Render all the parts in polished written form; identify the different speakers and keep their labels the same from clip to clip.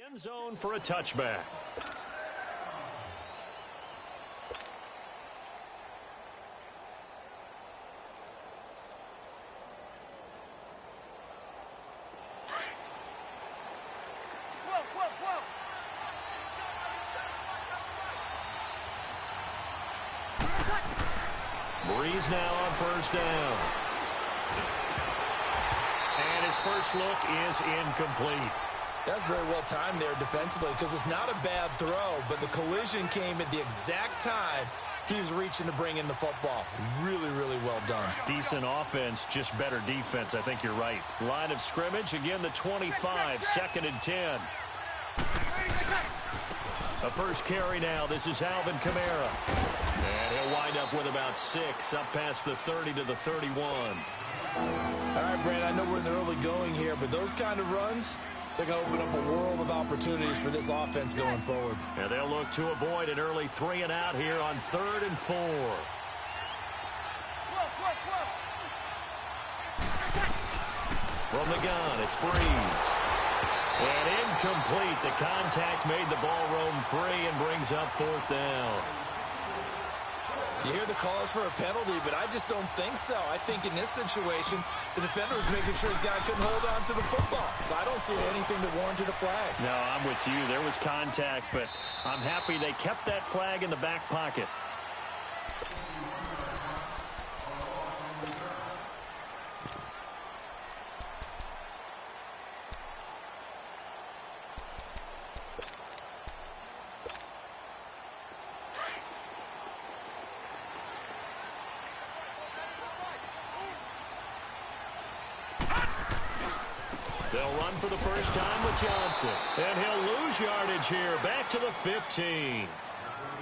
Speaker 1: end zone for a touchback.
Speaker 2: Breeze now on first down.
Speaker 1: And his first look is incomplete.
Speaker 3: That's very well timed there defensively because it's not a bad throw, but the collision came at the exact time he was reaching to bring in the football. Really, really well done.
Speaker 1: Decent offense, just better defense. I think you're right. Line of scrimmage, again the 25, 2nd and 10. The first carry now. This is Alvin Kamara. And he'll wind up with about 6, up past the 30 to the 31.
Speaker 3: All right, Brand, I know we're in the early going here, but those kind of runs, they're going to open up a world of opportunities for this offense going forward.
Speaker 1: And they'll look to avoid an early 3 and out here on 3rd and 4. From the gun, it's Breeze. And incomplete. The contact made the ball roam free and brings up 4th down.
Speaker 3: You hear the calls for a penalty, but I just don't think so. I think in this situation, the defender was making sure his guy couldn't hold on to the football. So I don't see anything that warranted a flag.
Speaker 1: No, I'm with you. There was contact, but I'm happy they kept that flag in the back pocket. They'll run for the first time with Johnson. And he'll lose yardage here. Back to the 15.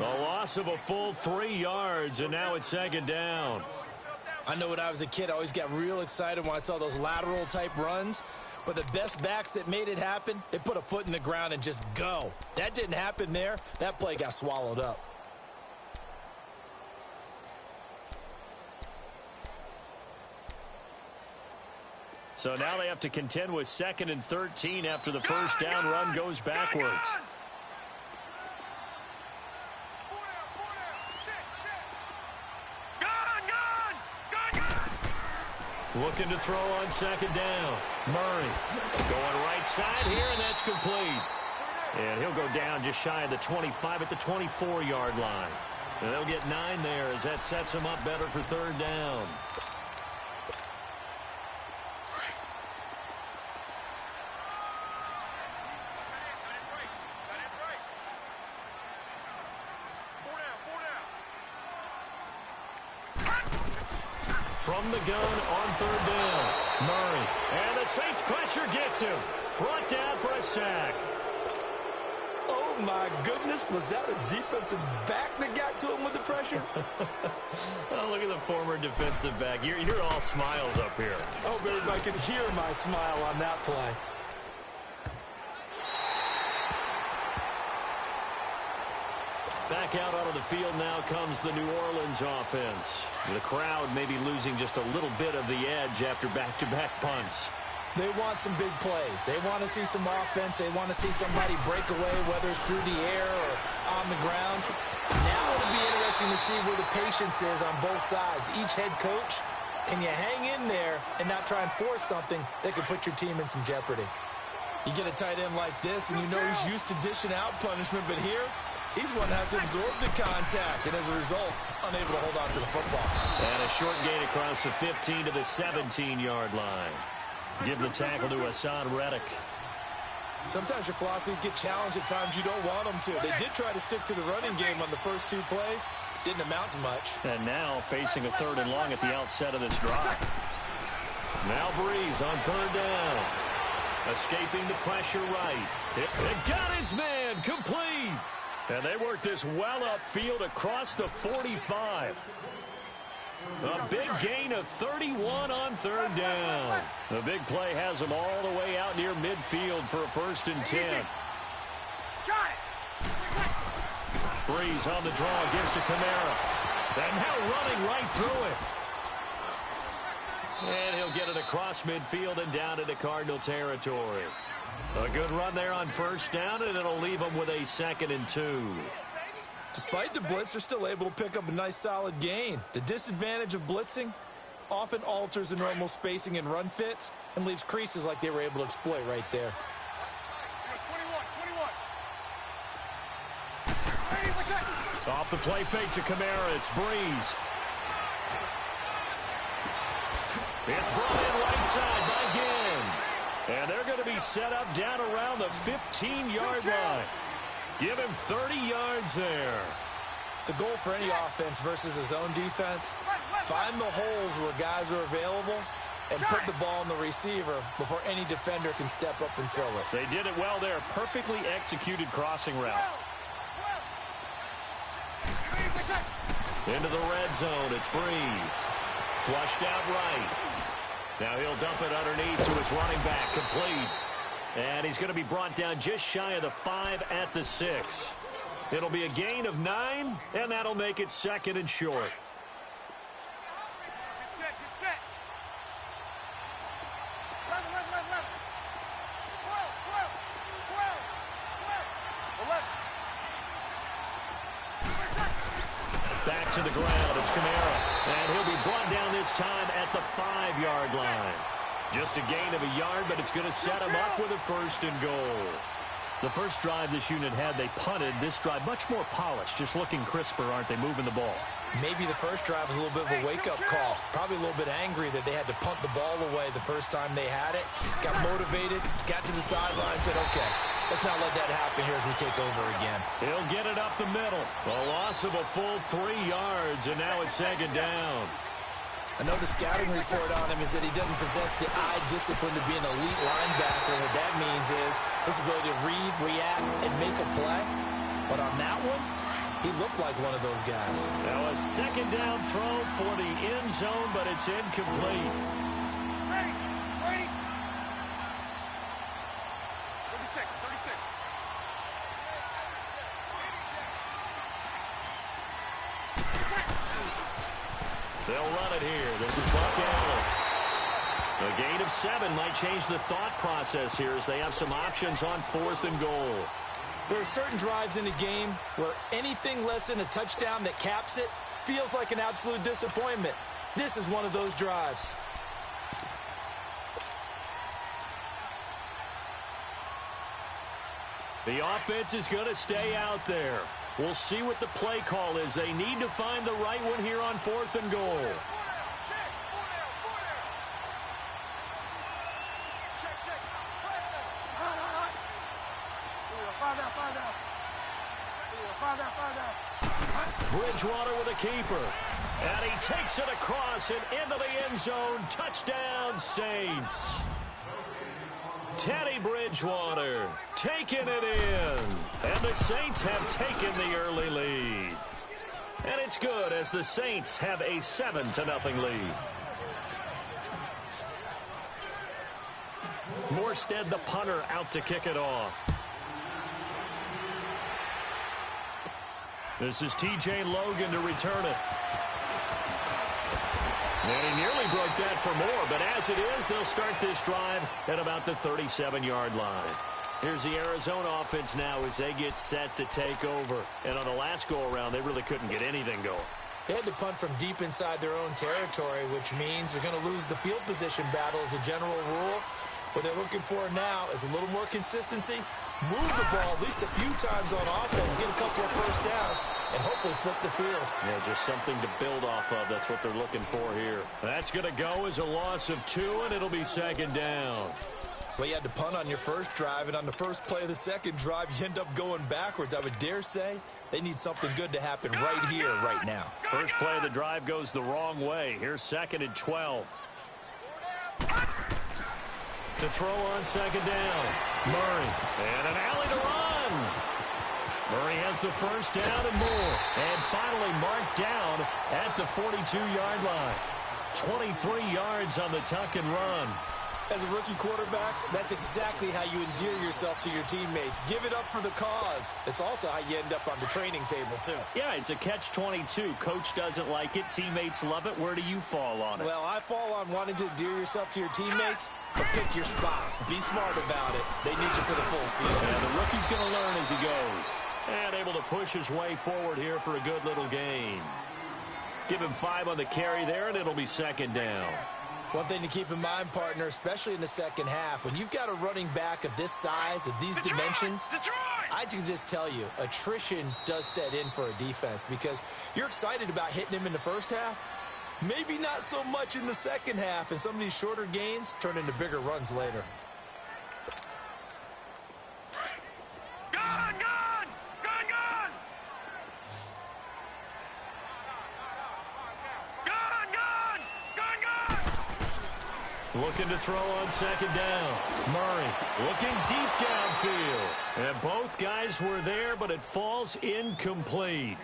Speaker 1: A loss of a full 3 yards, and now it's 2nd down.
Speaker 3: I know when I was a kid, I always got real excited when I saw those lateral-type runs. But the best backs that made it happen, they put a foot in the ground and just go. That didn't happen there. That play got swallowed up.
Speaker 1: So now they have to contend with 2nd and 13 after the first down run goes backwards. Looking to throw on 2nd down. Murray going right side here, and that's complete. And he'll go down just shy of the 25 at the 24-yard line. And they'll get 9 there as that sets them up better for 3rd down. From the gun on 3rd down. Murray. And the Saints pressure gets him. Brought down for a sack.
Speaker 3: Oh, my goodness. Was that a defensive back that got to him with the pressure?
Speaker 1: Oh, look at the former defensive back. You're all smiles up here.
Speaker 3: I hope everybody can hear my smile on that play.
Speaker 1: Back out onto the field now comes the New Orleans offense. The crowd maybe losing just a little bit of the edge after back-to-back punts.
Speaker 3: They want some big plays. They want to see some offense. They want to see somebody break away, whether it's through the air or on the ground. Now it'll be interesting to see where the patience is on both sides. Each head coach, can you hang in there and not try and force something that could put your team in some jeopardy? You get a tight end like this, and you know he's used to dishing out punishment, but here, he's going to have to absorb the contact, and as a result, unable to hold on to the football.
Speaker 1: And a short gain across the 15 to the 17-yard line. Give the tackle to Hassan Reddick.
Speaker 3: Sometimes your philosophies get challenged at times you don't want them to. They did try to stick to the running game on the first 2 plays. Didn't amount to much.
Speaker 1: And now facing a 3rd and long at the outset of this drive. Now Breeze on 3rd down. Escaping the pressure right. It got his man complete. And they work this well upfield across the 45. A big gain of 31 on 3rd down. The big play has them all the way out near midfield for a 1st and 10. Breeze on the draw, gives to Kamara. And now running right through it. And he'll get it across midfield and down into Cardinal territory. A good run there on first down, and it'll leave them with a 2nd and 2.
Speaker 3: Despite the blitz, they're still able to pick up a nice solid gain. The disadvantage of blitzing often alters the normal spacing and run fits and leaves creases like they were able to exploit right there.
Speaker 1: 21. Off the play fake to Kamara, it's Breeze. It's brought in right side by Ginn. And they're going to be set up down around the 15-yard line. Give him 30 yards there.
Speaker 3: The goal for any offense versus a zone defense, find the holes where guys are available and put the ball in the receiver before any defender can step up and fill it.
Speaker 1: They did it well there. Perfectly executed crossing route. Into the red zone. It's Breeze. Flushed out right. Now he'll dump it underneath to his running back. Complete. And he's going to be brought down just shy of the 5 at the 6. It'll be a gain of 9, and that'll make it 2nd and short.
Speaker 2: Get set, get set. 11. 11.
Speaker 1: Back to the ground. It's Kamara. And he'll be brought down this time at the 5-yard line. Just a gain of a yard, but it's going to set him up with a 1st and goal. The first drive this unit had, they punted. This drive, much more polished, just looking crisper, aren't they, moving the ball?
Speaker 3: Maybe the first drive was a little bit of a wake-up call. Probably a little bit angry that they had to punt the ball away the first time they had it. Got motivated, got to the sideline, said, okay, let's not let that happen here as we take over again.
Speaker 1: He'll get it up the middle. A loss of a full 3 yards, and now it's 2nd down.
Speaker 3: I know the scouting report on him is that he doesn't possess the eye discipline to be an elite linebacker. What that means is his ability to read, react, and make a play. But on that one, he looked like one of those guys.
Speaker 1: Now a 2nd down throw for the end zone, but it's incomplete.
Speaker 2: Ready. 36.
Speaker 1: They'll run it here. This is Buck Allen. A gain of 7 might change the thought process here as they have some options on 4th and goal.
Speaker 3: There are certain drives in a game where anything less than a touchdown that caps it feels like an absolute disappointment. This is one of those drives.
Speaker 1: The offense is going to stay out there. We'll see what the play call is. They need to find the right one here on 4th and goal. Bridgewater with a keeper. And he takes it across and into the end zone. Touchdown, Saints. Teddy Bridgewater taking it in. And the Saints have taken the early lead. And it's good as the Saints have a 7-0 lead. Morstead, the punter, out to kick it off. This is T.J. Logan to return it. And he nearly broke that for more, but as it is, they'll start this drive at about the 37-yard line. Here's the Arizona offense now as they get set to take over. And on the last go-around, they really couldn't get anything going.
Speaker 3: They had to punt from deep inside their own territory, which means they're going to lose the field position battle as a general rule. What they're looking for now is a little more consistency, move the ball at least a few times on offense, get a couple of first downs, and hopefully flip the field.
Speaker 1: Yeah, just something to build off of. That's what they're looking for here. That's going to go as a loss of 2, and it'll be 2nd down.
Speaker 3: Well, you had to punt on your first drive, and on the first play of the second drive, you end up going backwards. I would dare say they need something good to happen right here, right now.
Speaker 1: First play of the drive goes the wrong way. Here's 2nd and 12. To throw on 2nd down. Murray. And an alley to run. Murray has the first down and more. And finally marked down at the 42-yard line. 23 yards on the tuck and run.
Speaker 3: As a rookie quarterback, that's exactly how you endear yourself to your teammates. Give it up for the cause. It's also how you end up on the training table, too.
Speaker 1: Yeah, it's a catch-22. Coach doesn't like it. Teammates love it. Where do you fall on it?
Speaker 3: Well, I fall on wanting to endear yourself to your teammates, but pick your spots. Be smart about it. They need you for the full season.
Speaker 1: And the rookie's going to learn as he goes. And able to push his way forward here for a good little gain. Give him 5 on the carry there, and it'll be second down.
Speaker 3: One thing to keep in mind, partner, especially in the second half, when you've got a running back of this size, of these dimensions, I can just tell you, attrition does set in for a defense because you're excited about hitting him in the first half. Maybe not so much in the second half, and some of these shorter gains turn into bigger runs later.
Speaker 1: Looking to throw on second down. Murray looking deep downfield. And both guys were there, but it falls incomplete.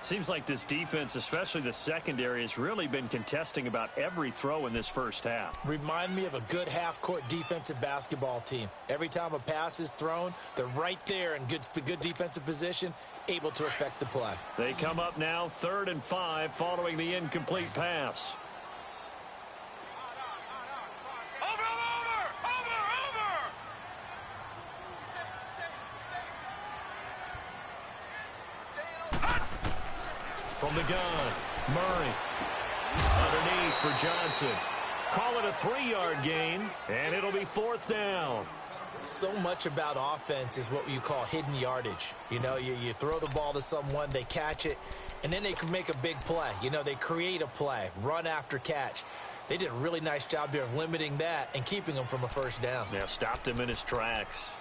Speaker 1: Seems like this defense, especially the secondary, has really been contesting about every throw in this first half.
Speaker 3: Remind me of a good half-court defensive basketball team. Every time a pass is thrown, they're right there in good defensive position, able to affect the play.
Speaker 1: They come up now 3rd and 5 following the incomplete pass. From the gun, Murray. Underneath for Johnson. Call it a 3-yard gain, and it'll be 4th down.
Speaker 3: So much about offense is what you call hidden yardage. You know, you throw the ball to someone, they catch it, and then they can make a big play. You know, they create a play, run after catch. They did a really nice job there of limiting that and keeping him from a first down.
Speaker 1: Yeah, stopped him in his tracks.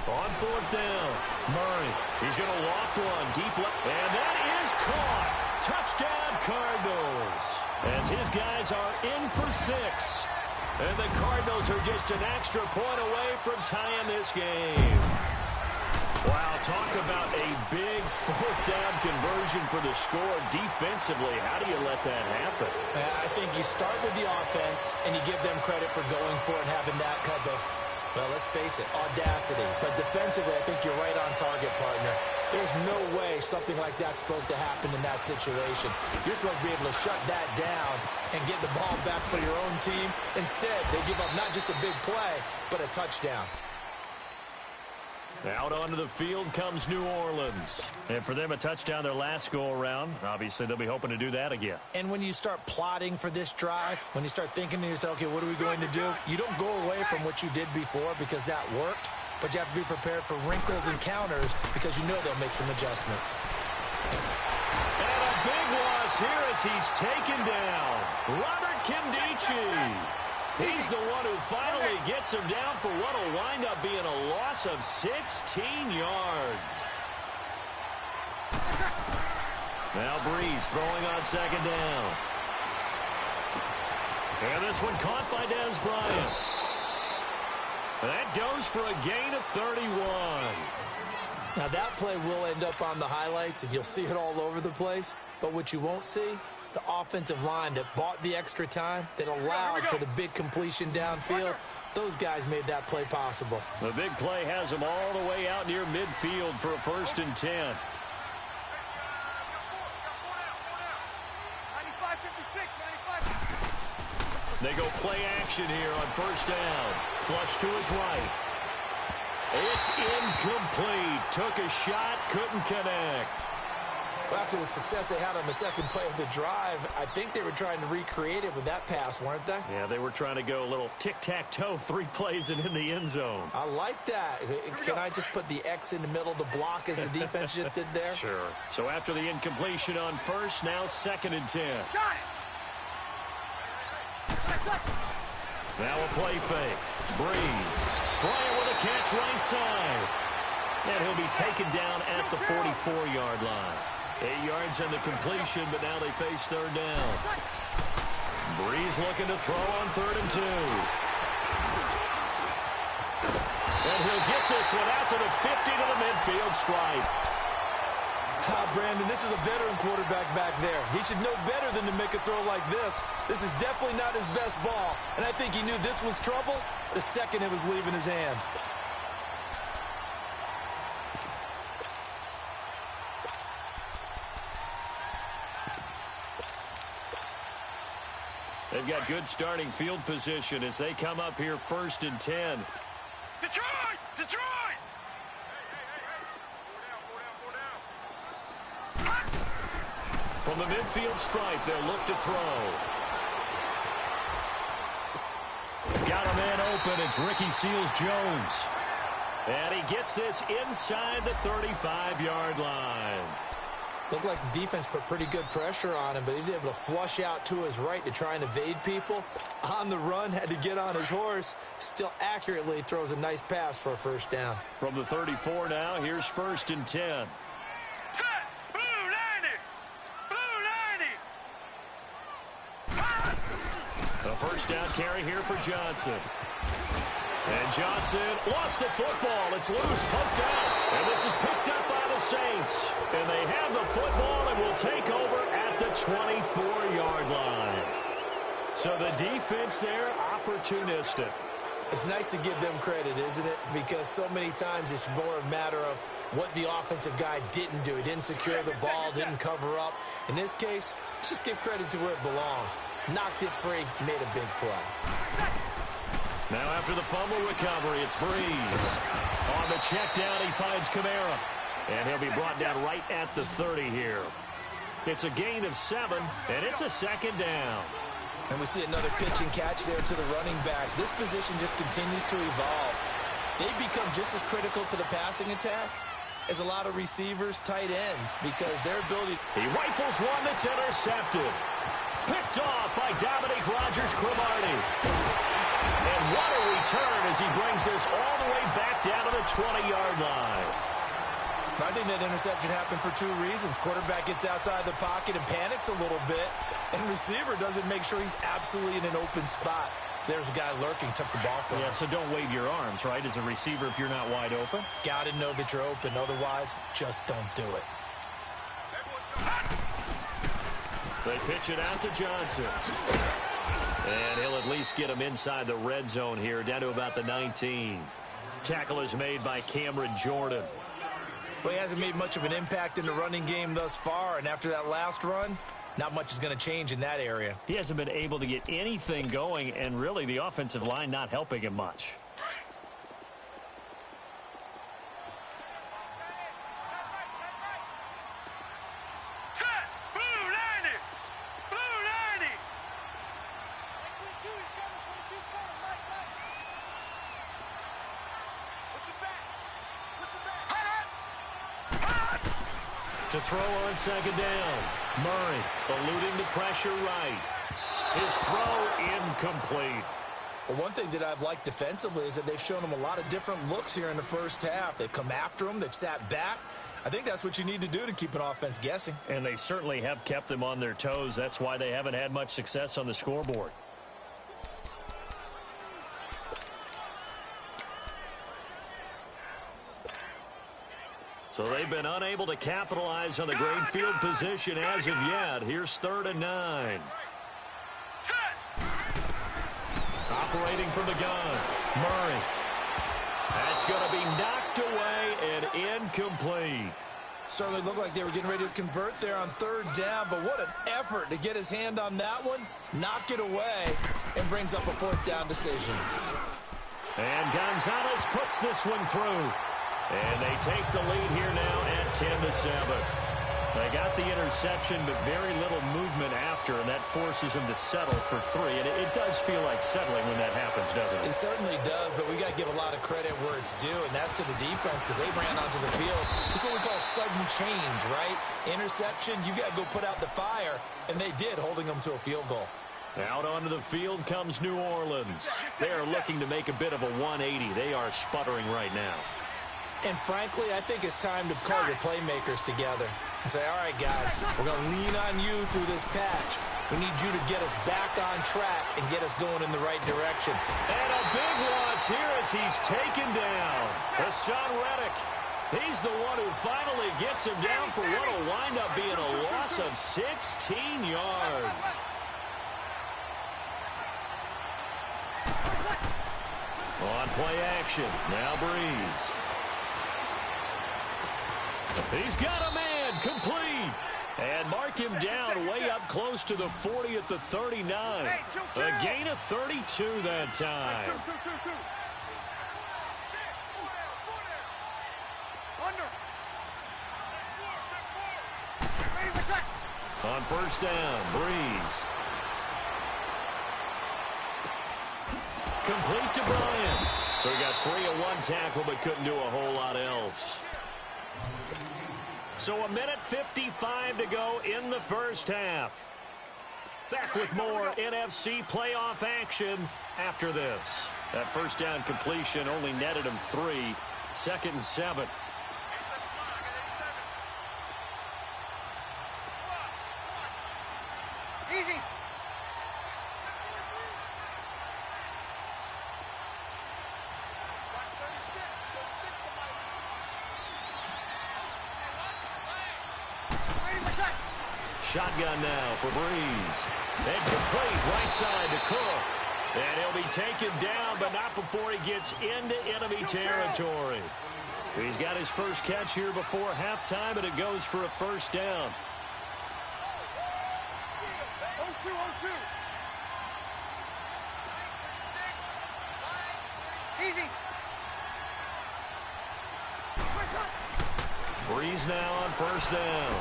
Speaker 1: On 4th down, Murray. He's going to loft one deep left. And that is caught. Touchdown, Cardinals. As his guys are in for 6. And the Cardinals are just an extra point away from tying this game. Wow, talk about a big 4th down conversion for the score defensively. How do you let that happen?
Speaker 3: I think you start with the offense, and you give them credit for going for it and having that kind of, well, let's face it, audacity. But defensively, I think you're right on target, partner. There's no way something like that's supposed to happen in that situation. You're supposed to be able to shut that down and get the ball back for your own team. Instead, they give up not just a big play, but a touchdown.
Speaker 1: Out onto the field comes New Orleans. And for them, a touchdown their last go-around. Obviously, they'll be hoping to do that again.
Speaker 3: And when you start plotting for this drive, when you start thinking to yourself, okay, what are we going to do? You don't go away from what you did before because that worked, but you have to be prepared for wrinkles and counters because you know they'll make some adjustments.
Speaker 1: And a big loss here as he's taken down. Robert Kimdichie. He's the one who finally gets him down for what will wind up being a loss of 16 yards. Now Breeze throwing on second down. And this one caught by Dez Bryant. That goes for a gain of 31.
Speaker 3: Now that play will end up on the highlights, and you'll see it all over the place. But what you won't see, the offensive line that bought the extra time, that allowed for the big completion downfield, those guys made that play possible.
Speaker 1: The big play has them all the way out near midfield for a 1st and 10.
Speaker 2: 95, 56, 95.
Speaker 1: They go play action here on 1st down. Flush to his right. It's incomplete. Took a shot, couldn't connect.
Speaker 3: Well, after the success they had on the second play of the drive, I think they were trying to recreate it with that pass, weren't they?
Speaker 1: Yeah, they were trying to go a little tic-tac-toe, 3 plays and in the end zone.
Speaker 3: I like that. Can I just put the X in the middle of the block as the defense just did there?
Speaker 1: Sure. So after the incompletion on 1st, now 2nd and 10.
Speaker 2: Got it.
Speaker 1: Now a play fake. Breeze. Bryant with a catch right side. And he'll be taken down at the 44-yard line. 8 yards in the completion, but now they face third down. Breeze looking to throw on 3rd and 2. And he'll get this one out to the 50 to the midfield stripe.
Speaker 3: Brandon, this is a veteran quarterback back there. He should know better than to make a throw like this. This is definitely not his best ball, and I think he knew this was trouble the second it was leaving his hand.
Speaker 1: They've got good starting field position as they come up here 1st and 10.
Speaker 2: Detroit! Detroit!
Speaker 1: From the midfield stripe, they'll look to throw. Got a man open. It's Ricky Seals-Jones. And he gets this inside the 35-yard line.
Speaker 3: Looked like the defense put pretty good pressure on him, but he's able to flush out to his right to try and evade people. On the run, had to get on his horse. Still accurately throws a nice pass for a first down.
Speaker 1: From the 34 now, here's 1st and 10.
Speaker 2: Set! Blue 90! Blue 90!
Speaker 1: A first down carry here for Johnson. And Johnson lost the football. It's loose, poked out. And this is picked up by the Saints. And they have the football and will take over at the 24-yard line. So the defense there, opportunistic.
Speaker 3: It's nice to give them credit, isn't it? Because so many times it's more a matter of what the offensive guy didn't do. He didn't secure the ball, didn't cover up. In this case, let's just give credit to where it belongs. Knocked it free, made a big play.
Speaker 1: Now after the fumble recovery, it's Breeze. On the check down, he finds Kamara. And he'll be brought down right at the 30 here. It's a gain of 7, and it's a 2nd down.
Speaker 3: And we see another pitch and catch there to the running back. This position just continues to evolve. They've become just as critical to the passing attack as a lot of receivers, tight ends, because their ability...
Speaker 1: He rifles one that's intercepted. Picked off by Dominique Rodgers-Cromartie. And what a return as he brings this all the way back down to the 20-yard line.
Speaker 3: I think that interception happened for 2 reasons. Quarterback gets outside the pocket and panics a little bit, and receiver doesn't make sure he's absolutely in an open spot. So there's a guy lurking, took the ball from him.
Speaker 1: Yeah, so don't wave your arms, right, as a receiver if you're not wide open.
Speaker 3: Got to know that you're open. Otherwise, just don't do it.
Speaker 1: They pitch it out to Johnson. And he'll at least get him inside the red zone here, down to about the 19. Tackle is made by Cameron Jordan.
Speaker 3: Well, he hasn't made much of an impact in the running game thus far, and after that last run, not much is going to change in that area.
Speaker 1: He hasn't been able to get anything going, and really the offensive line not helping him much. To throw on 2nd down. Murray eluding the pressure right. His throw incomplete.
Speaker 3: Well, one thing that I've liked defensively is that they've shown him a lot of different looks here in the first half. They've come after him. They've sat back. I think that's what you need to do to keep an offense guessing.
Speaker 1: And they certainly have kept them on their toes. That's why they haven't had much success on the scoreboard. So they've been unable to capitalize on the great field position as of yet. Here's 3rd and 9. Operating from the gun. Murray. That's going to be knocked away and incomplete.
Speaker 3: Certainly looked like they were getting ready to convert there on 3rd down, but what an effort to get his hand on that one, knock it away, and brings up a 4th down decision.
Speaker 1: And Gonzalez puts this one through. And they take the lead here now at 10-7. They got the interception, but very little movement after, and that forces them to settle for 3. And it does feel like settling when that happens, doesn't it?
Speaker 3: It certainly does, but we got to give a lot of credit where it's due, and that's to the defense because they ran onto the field. This is what we call sudden change, right? Interception, you got to go put out the fire, and they did, holding them to a field goal.
Speaker 1: Out onto the field comes New Orleans. They are looking to make a bit of a 180. They are sputtering right now.
Speaker 3: And frankly, I think it's time to call your playmakers together and say, all right, guys, we're going to lean on you through this patch. We need you to get us back on track and get us going in the right direction.
Speaker 1: And a big loss here as he's taken down. Hassan Reddick, he's the one who finally gets him down for what will wind up being a loss of 16 yards. On play action, now Breeze. He's got a man, complete. And mark him down way up close to the 40 at the 39. A gain of 32 that time. On first down, Breeze. Complete to Bryant. So he got free of one tackle but couldn't do a whole lot else. So a minute 55 to go in the first half. Back with more NFC playoff action after this. That first down completion only netted him 3. 2nd and 7.
Speaker 2: Easy.
Speaker 1: Shotgun now for Breeze. And complete right side to Cook. And he'll be taken down, but not before he gets into enemy territory. He's got his first catch here before halftime, and it goes for a first down.
Speaker 2: 0-2, 0-2. Easy.
Speaker 1: Breeze now on first down.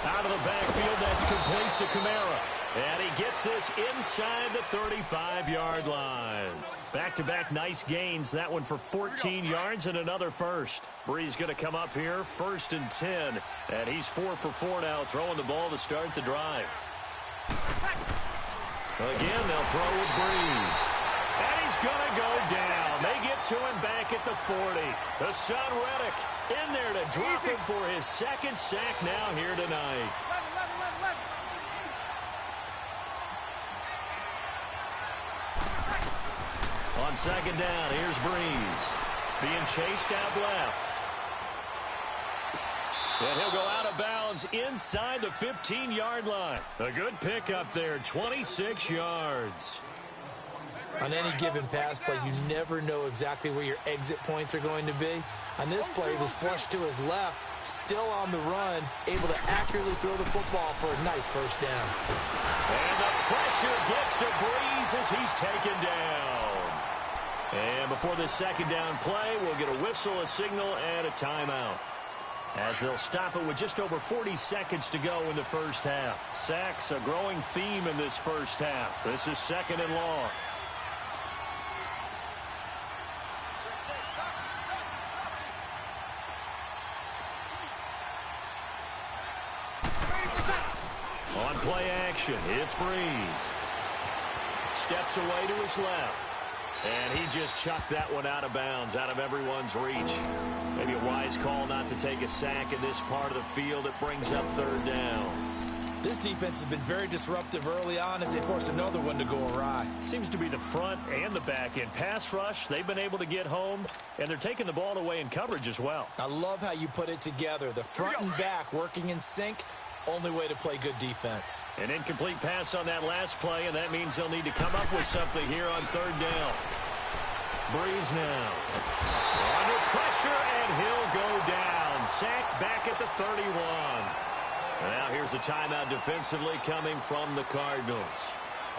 Speaker 1: Out of the backfield, that's complete to Kamara. And he gets this inside the 35-yard line. Back-to-back nice gains. That one for 14 yards and another first. Breeze going to come up here, 1st and 10. And he's 4 for 4 now, throwing the ball to start the drive. Again, they'll throw with Breeze. And he's going to go down. They get to him back at the 40. Hassan Reddick in there to drop him for his 2nd sack now here tonight.
Speaker 2: 11.
Speaker 1: On 2nd down, here's Breeze. Being chased out left. And he'll go out of bounds inside the 15-yard line. A good pickup there, 26 yards.
Speaker 3: On any given pass play, you never know exactly where your exit points are going to be. On this play, he was flushed to his left, still on the run, able to accurately throw the football for a nice first down.
Speaker 1: And the pressure gets to Breeze as he's taken down. And before this 2nd down play, we'll get a whistle, a signal, and a timeout, as they'll stop it with just over 40 seconds to go in the first half. Sacks, a growing theme in this first half. This is 2nd and long. On play action, it's Breeze. Steps away to his left. And he just chucked that one out of bounds, out of everyone's reach. Maybe a wise call not to take a sack in this part of the field. It brings up 3rd down.
Speaker 3: This defense has been very disruptive early on as they force another one to go awry.
Speaker 1: Seems to be the front and the back end. Pass rush, they've been able to get home, and they're taking the ball away in coverage as well.
Speaker 3: I love how you put it together. The front and back working in sync. Only way to play good defense.
Speaker 1: An incomplete pass on that last play, and that means they'll need to come up with something here on 3rd down. Breeze now. Under pressure, and he'll go down. Sacked back at the 31. Now here's a timeout defensively coming from the Cardinals,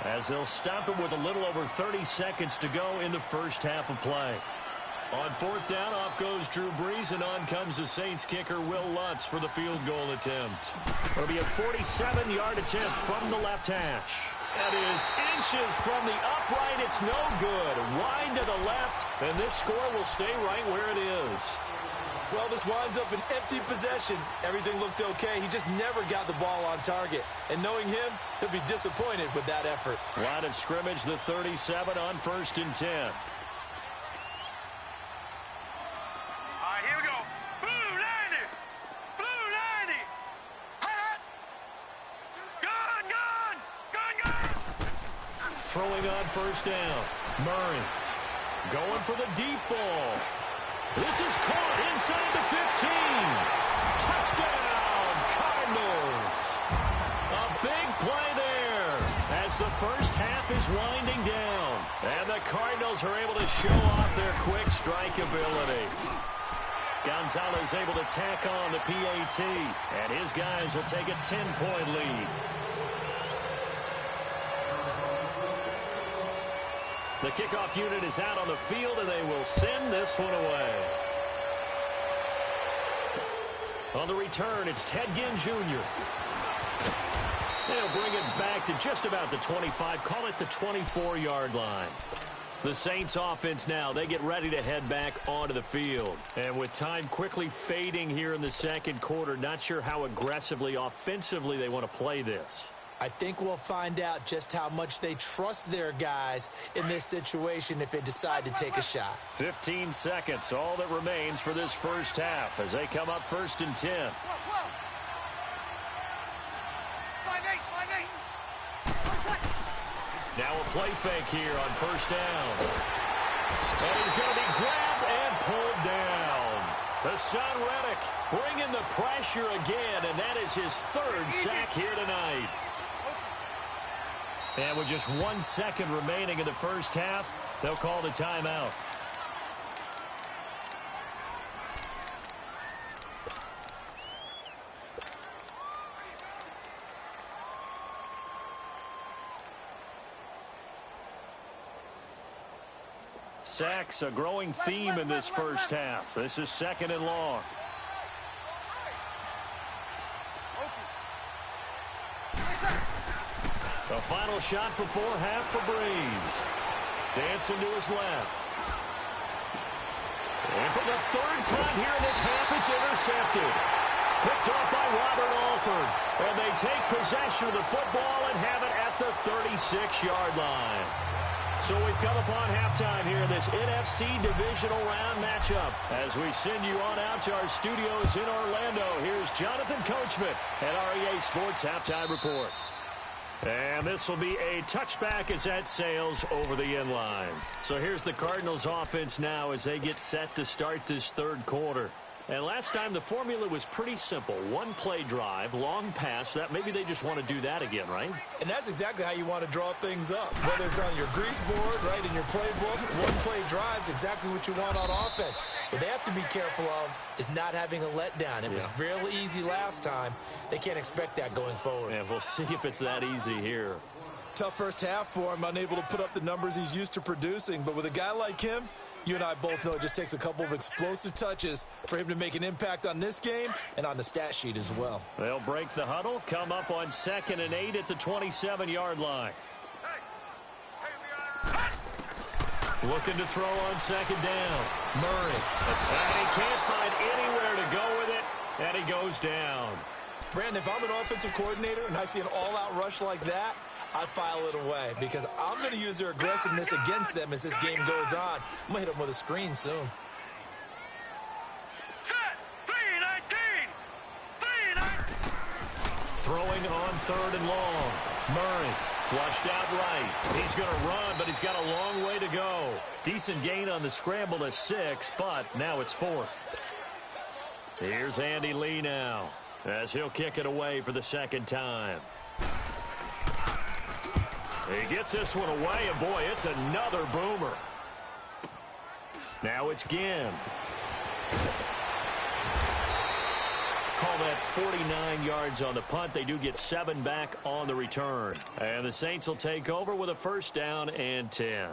Speaker 1: as they'll stop it with a little over 30 seconds to go in the first half of play. On 4th down, off goes Drew Brees, and on comes the Saints kicker, Will Lutz, for the field goal attempt. It'll be a 47-yard attempt from the left hash. That is inches from the upright. It's no good. Wide to the left, and this score will stay right where it is.
Speaker 3: Well, this winds up an empty possession. Everything looked okay. He just never got the ball on target. And knowing him, he'll be disappointed with that effort.
Speaker 1: Line of scrimmage, the 37 on 1st and 10. throwing on first down. Murray going for the deep ball. This is caught inside the 15. Touchdown, Cardinals. A big play there as the first half is winding down. And the Cardinals are able to show off their quick strike ability. Gonzalez able to tack on the PAT, and his guys will take a 10-point lead. The kickoff unit is out on the field, and they will send this one away. On the return, it's Ted Ginn Jr. They'll bring it back to just about the 25, call it the 24-yard line. The Saints offense now, they get ready to head back onto the field. And with time quickly fading here in the second quarter, not sure how aggressively, offensively they want to play this.
Speaker 3: I think we'll find out just how much they trust their guys in this situation if they decide to take a shot.
Speaker 1: 15 seconds, all that remains for this first half as they come up 1st and 10.
Speaker 2: 5-8.
Speaker 1: Now a play fake here on first down. And he's going to be grabbed and pulled down. Hassan Reddick bringing the pressure again, and that is his 3rd sack here tonight. And with just 1 second remaining in the first half, they'll call the timeout. Sacks, a growing theme in this first half. This is 2nd and long. The final shot before half for Breeze. Dancing to his left. And for the 3rd time here in this half, it's intercepted. Picked up by Robert Alford. And they take possession of the football and have it at the 36-yard line. So we've come upon halftime here in this NFC Divisional Round matchup. As we send you on out to our studios in Orlando, here's Jonathan Coachman at REA Sports Halftime Report. And this will be a touchback as that sails over the end line. So here's the Cardinals offense now as they get set to start this 3rd quarter. And last time the formula was pretty simple. 1-play drive, long pass. That maybe they just want to do that again, right?
Speaker 3: And that's exactly how you want to draw things up. Whether it's on your grease board, right, in your playbook, 1-play drive's exactly what you want on offense. What they have to be careful of is not having a letdown. It was real easy last time. They can't expect that going forward.
Speaker 1: And we'll see if it's that easy here.
Speaker 4: Tough first half for him, unable to put up the numbers he's used to producing. But with a guy like him, you and I both know it just takes a couple of explosive touches for him to make an impact on this game and on the stat sheet as well.
Speaker 1: They'll break the huddle, come up on 2nd and 8 at the 27-yard line. Looking to throw on 2nd down. Murray. And he can't find anywhere to go with it, and he goes down.
Speaker 4: Brandon, if I'm an offensive coordinator and I see an all-out rush like that, I file it away because I'm going to use their aggressiveness against them as this game goes on. I'm going to hit them with a screen soon.
Speaker 1: Throwing on 3rd and long. Murray flushed out right. He's going to run, but he's got a long way to go. Decent gain on the scramble to 6, but now it's 4th. Here's Andy Lee now as he'll kick it away for the 2nd time. He gets this one away, and boy, it's another boomer. Now it's Ginn. Call that 49 yards on the punt. They do get 7 back on the return. And the Saints will take over with a 1st down and 10.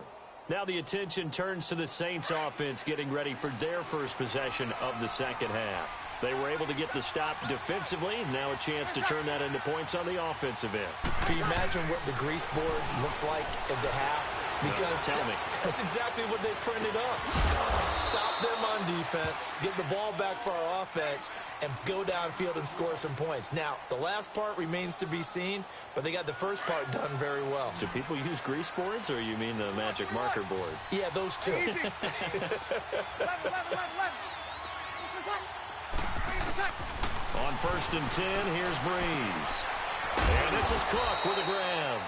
Speaker 1: Now the attention turns to the Saints offense getting ready for their first possession of the second half. They were able to get the stop defensively. Now a chance to turn that into points on the offensive end.
Speaker 3: Can you imagine what the grease board looks like at the half? Because
Speaker 1: tell me.
Speaker 3: That's exactly what they printed up. Stop them on defense, get the ball back for our offense, and go downfield and score some points. Now, the last part remains to be seen, but they got the first part done very well.
Speaker 1: Do people use grease boards, or you mean the magic marker boards?
Speaker 3: Yeah, those two.
Speaker 1: On 1st and 10, here's Breeze. And this is Cook with a grab.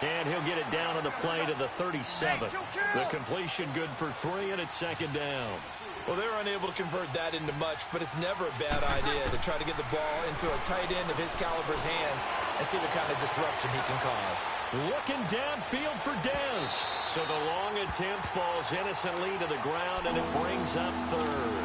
Speaker 1: And he'll get it down on the play to the 37. The completion good for 3, and it's second down.
Speaker 4: Well, they were unable to convert that into much, but it's never a bad idea to try to get the ball into a tight end of his caliber's hands and see what kind of disruption he can cause.
Speaker 1: Looking downfield for Dez. So the long attempt falls innocently to the ground, and it brings up third.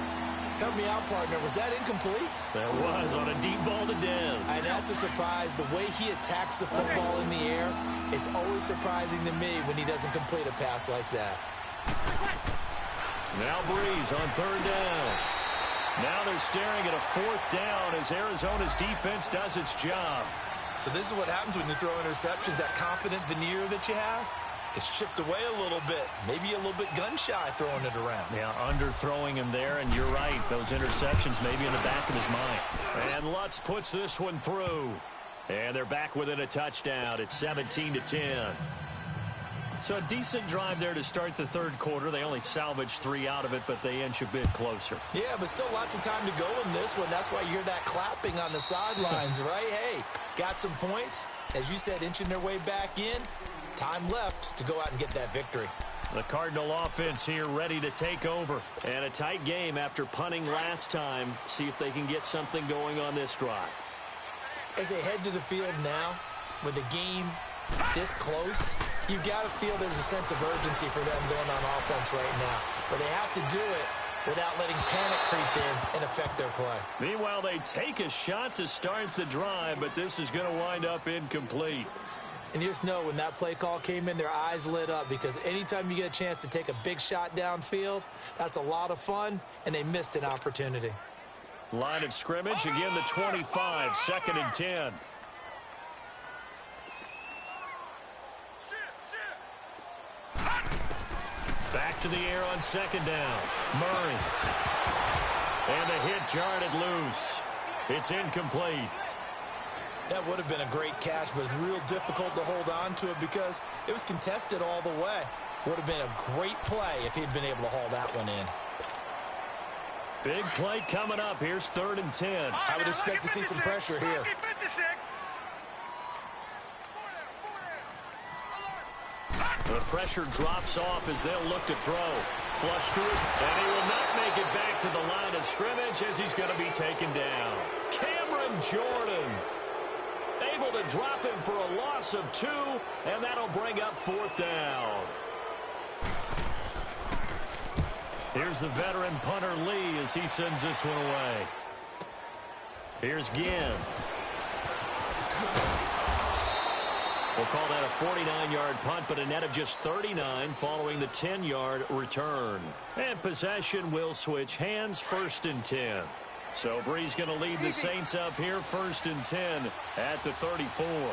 Speaker 3: Help me out, partner. Was that incomplete?
Speaker 1: That was on a deep ball to Dez.
Speaker 3: And that's a surprise. The way he attacks the football in the air, it's always surprising to me when he doesn't complete a pass like that.
Speaker 1: Now Breeze on third down. Now they're staring at a fourth down as Arizona's defense does its job.
Speaker 4: So this is what happens when you throw interceptions. That confident veneer that you have gets chipped away a little bit. Maybe a little bit gun-shy throwing it around.
Speaker 1: Yeah, underthrowing him there, and you're right. Those interceptions may be in the back of his mind. And Lutz puts this one through. And they're back within a touchdown. It's 17-10. So a decent drive there to start the third quarter. They only salvaged 3 out of it, but they inch a bit closer.
Speaker 3: Yeah, but still lots of time to go in this one. That's why you hear that clapping on the sidelines, right? Hey, got some points. As you said, inching their way back in. Time left to go out and get that victory.
Speaker 1: The Cardinal offense here ready to take over. And a tight game after punting last time. See if they can get something going on this drive.
Speaker 3: As they head to the field now, with the game this close, you've got to feel there's a sense of urgency for them going on offense right now. But they have to do it without letting panic creep in and affect their play.
Speaker 1: Meanwhile, they take a shot to start the drive, but this is going to wind up incomplete.
Speaker 3: And you just know when that play call came in, their eyes lit up, because anytime you get a chance to take a big shot downfield, that's a lot of fun, and they missed an opportunity.
Speaker 1: Line of scrimmage, again the 25, 2nd and 10. Back to the air on 2nd down. Murray. And the hit jarred it loose. It's incomplete.
Speaker 4: That would have been a great catch, but it's real difficult to hold on to it because it was contested all the way. Would have been a great play if he'd been able to haul that one in.
Speaker 1: Big play coming up. Here's 3rd and 10.
Speaker 3: I would expect to see some pressure here.
Speaker 1: The pressure drops off as they'll look to throw. Flush to his, and he will not make it back to the line of scrimmage as he's going to be taken down. Cameron Jordan able to drop him for a loss of 2, and that'll bring up 4th down. Here's the veteran punter Lee as he sends this one away. Here's Ginn. We'll call that a 49-yard punt, but a net of just 39 following the 10-yard return. And possession will switch hands, 1st and 10. So Breeze going to lead the Saints up here, 1st and 10 at the 34.
Speaker 2: 0-2.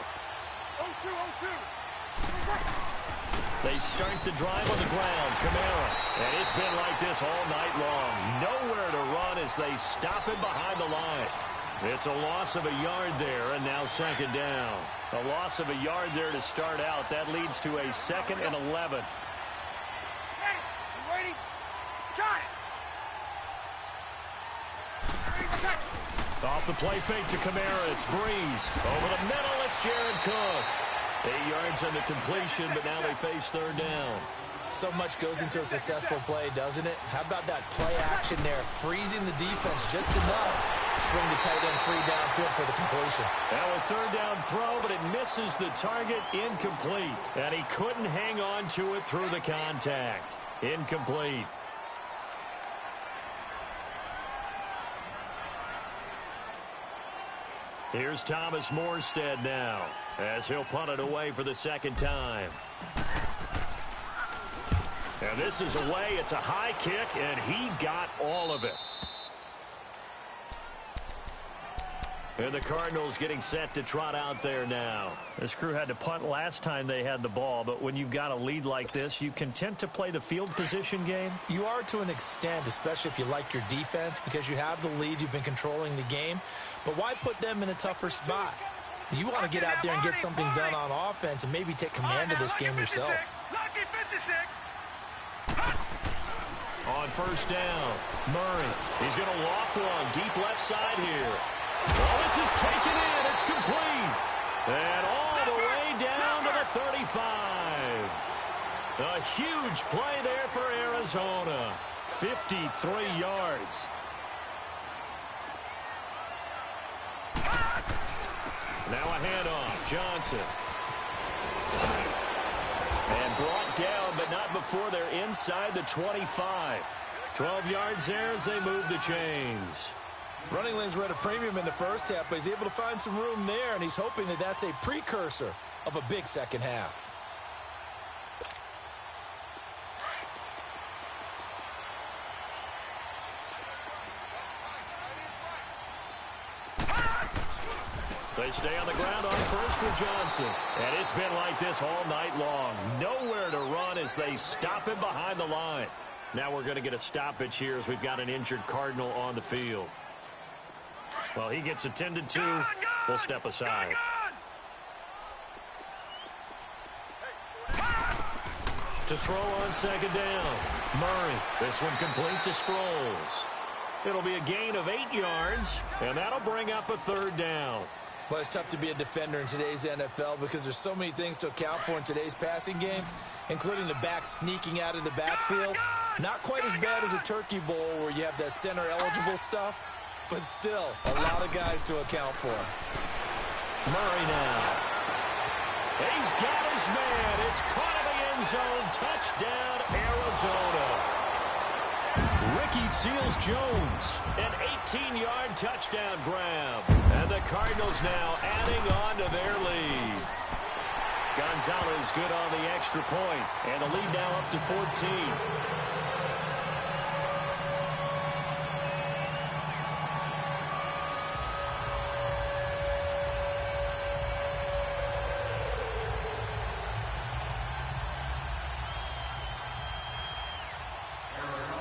Speaker 1: They start the drive on the ground. Kamara. And it's been like this all night long. Nowhere to run as they stop him behind the line. It's a loss of a yard there, and now 2nd down. A loss of a yard there to start out. That leads to a 2nd and 11.
Speaker 2: Ready? Got it.
Speaker 1: Off the play fake to Kamara. It's Breeze. Over the middle, it's Jared Cook. 8 yards on the completion, but now they face 3rd down.
Speaker 3: So much goes into a successful play, doesn't it? How about that play action there? Freezing the defense just enough. Swing the tight end free downfield for the completion.
Speaker 1: Now a 3rd down throw, but it misses the target. Incomplete. And he couldn't hang on to it through the contact. Incomplete. Here's Thomas Morstead now as he'll punt it away for the 2nd time. And this is away. It's a high kick, and he got all of it. And the Cardinals getting set to trot out there now. This crew had to punt last time they had the ball, but when you've got a lead like this, you content to play the field position game?
Speaker 3: You are to an extent, especially if you like your defense, because you have the lead, you've been controlling the game. But why put them in a tougher spot? You want to get out there and get something done on offense and maybe take command of this game yourself.
Speaker 1: On 1st down, Murray. He's going to loft one deep left side here. Oh, this is taken in. It's complete. And all the way down to the 35. A huge play there for Arizona. 53 yards. Now a handoff. Johnson. And brought down, but not before they're inside the 25. 12 yards there as they move the chains.
Speaker 4: Running lanes were at a premium in the first half, but he's able to find some room there, and he's hoping that that's a precursor of a big second half.
Speaker 1: They stay on the ground on first with Johnson. And it's been like this all night long. Nowhere to run as they stop him behind the line. Now we're going to get a stoppage here as we've got an injured Cardinal on the field. Well, he gets attended to. We'll step aside. To throw on second down. Murray. This one complete to Sproles. It'll be a gain of 8 yards, and that'll bring up a third down.
Speaker 4: Well, it's tough to be a defender in today's NFL because there's so many things to account for in today's passing game, including the back sneaking out of the backfield. Not quite as bad as a turkey bowl where you have that center-eligible stuff, but still a lot of guys to account for.
Speaker 1: Murray now. He's got his man. It's caught in the end zone. Touchdown, Arizona. Ricky Seals-Jones, an 18-yard touchdown grab. And the Cardinals now adding on to their lead. Gonzalez good on the extra point, and the lead now up to 14.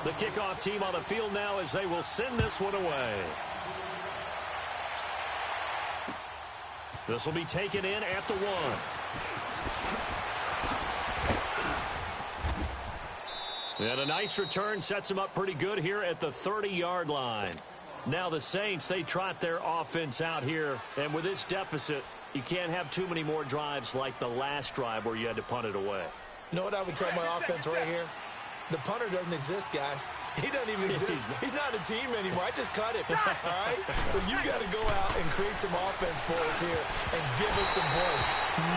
Speaker 1: The kickoff team on the field now as they will send this one away. This will be taken in at the 1. And a nice return sets them up pretty good here at the 30-yard line. Now the Saints, they trot their offense out here. And with this deficit, you can't have too many more drives like the last drive where you had to punt it away.
Speaker 4: You know what I would tell my offense right here? The punter doesn't exist, guys. He doesn't even exist. He's not a team anymore. I just cut him, all right? So you got to go out and create some offense for us here and give us some points.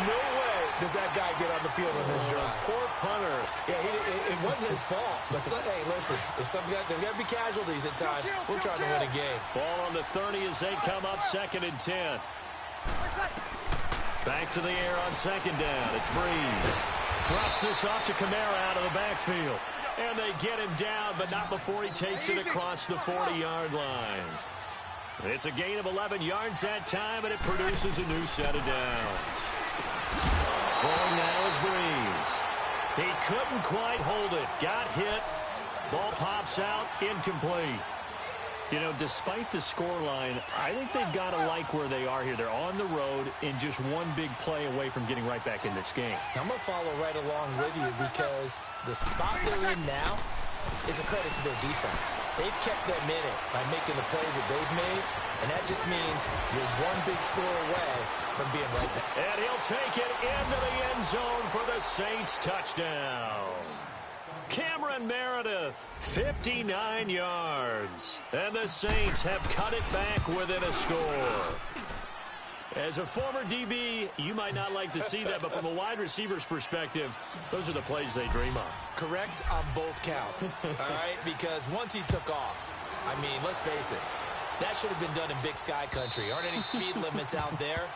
Speaker 4: No way does that guy get on the field on this drive.
Speaker 1: Poor punter.
Speaker 4: Yeah, it wasn't his fault. But, hey, listen, there's got to be casualties at times. We're trying to win a game.
Speaker 1: Ball on the 30 as they come up 2nd and 10. Back to the air on 2nd down. It's Breeze. Drops this off to Kamara out of the backfield. And they get him down, but not before he takes it across the 40-yard line. It's a gain of 11 yards that time, and it produces a new set of downs. Throwing now is Breeze. He couldn't quite hold it. Got hit. Ball pops out. Incomplete. You know, despite the scoreline, I think they've got to like where they are here. They're on the road and just one big play away from getting right back in this game.
Speaker 3: I'm going to follow right along with you because the spot they're in now is a credit to their defense. They've kept them in it by making the plays that they've made, and that just means you're one big score away from being right back.
Speaker 1: And he'll take it into the end zone for the Saints touchdown. Cameron Meredith, 59 yards. And the Saints have cut it back within a score. As a former DB, you might not like to see that, but from a wide receiver's perspective, those are the plays they dream of.
Speaker 4: Correct on both counts, all right? Because once he took off, I mean, let's face it, that should have been done in Big Sky Country. Aren't any speed limits out there?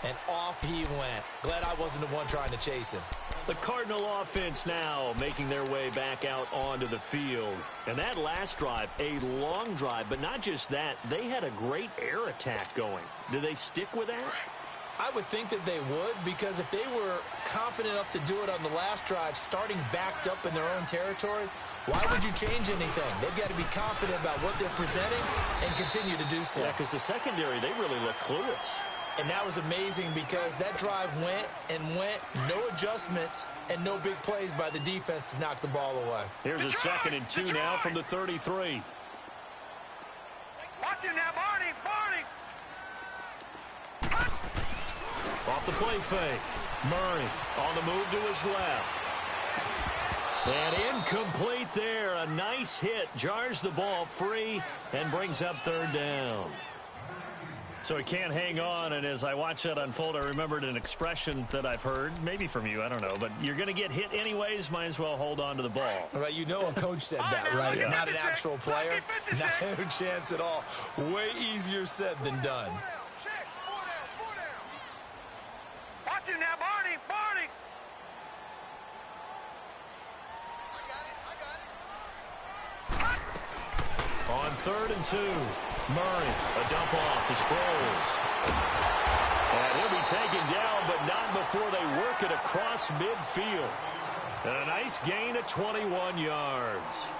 Speaker 4: And off he went. Glad I wasn't the one trying to chase him.
Speaker 1: The Cardinal offense now making their way back out onto the field. And that last drive, a long drive, but not just that. They had a great air attack going. Do they stick with that?
Speaker 4: I would think that they would, because if they were confident enough to do it on the last drive, starting backed up in their own territory, why would you change anything? They've got to be confident about what they're presenting and continue to do so.
Speaker 1: Yeah, because the secondary, they really look clueless.
Speaker 4: And that was amazing because that drive went and went, no adjustments, and no big plays by the defense to knock the ball away.
Speaker 1: Here's a 2nd and 2 now from the 33.
Speaker 2: Watch him now, Barney!
Speaker 1: Off the play fake. Murray on the move to his left. And incomplete there. A nice hit. Jars the ball free and brings up third down. So he can't hang on, and as I watch that unfold, I remembered an expression that I've heard, maybe from you, I don't know, but you're going to get hit anyways, might as well hold on to the ball.
Speaker 4: Right, you know a coach said that, right?
Speaker 1: Yeah.
Speaker 4: Not an actual player. No chance at all. Way easier said than done.
Speaker 2: Watch him now, Barney! Barney!
Speaker 1: On 3rd and 2, Murray, a dump off to Sproles. And he'll be taken down, but not before they work it across midfield. And a nice gain of 21 yards.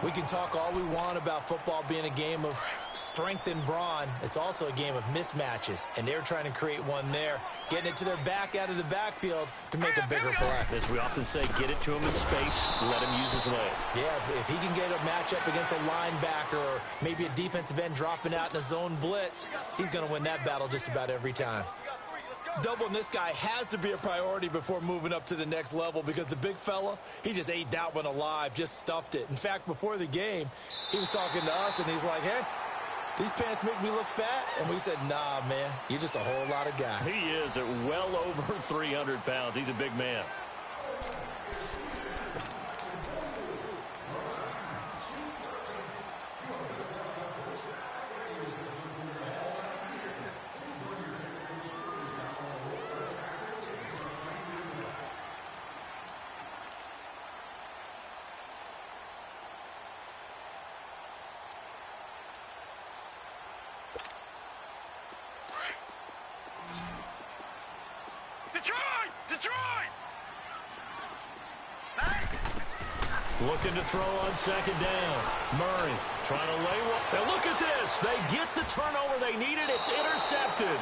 Speaker 3: We can talk all we want about football being a game of strength and brawn. It's also a game of mismatches, and they're trying to create one there, getting it to their back out of the backfield to make a bigger play.
Speaker 1: As we often say, get it to him in space, let him use his leg.
Speaker 3: Yeah, if he can get a matchup against a linebacker or maybe a defensive end dropping out in a zone blitz, he's going to win that battle just about every time.
Speaker 4: Doubling this guy has to be a priority before moving up to the next level because the big fella, he just ate that one alive, just stuffed it. In fact, before the game, he was talking to us, and he's like, hey, these pants make me look fat? And we said, nah, man, you're just a whole lot of guy.
Speaker 1: He is at well over 300 pounds. He's a big man.
Speaker 2: Detroit! Detroit!
Speaker 1: Looking to throw on 2nd down. Murray trying to lay one. Now look at this. They get the turnover they needed. It's intercepted.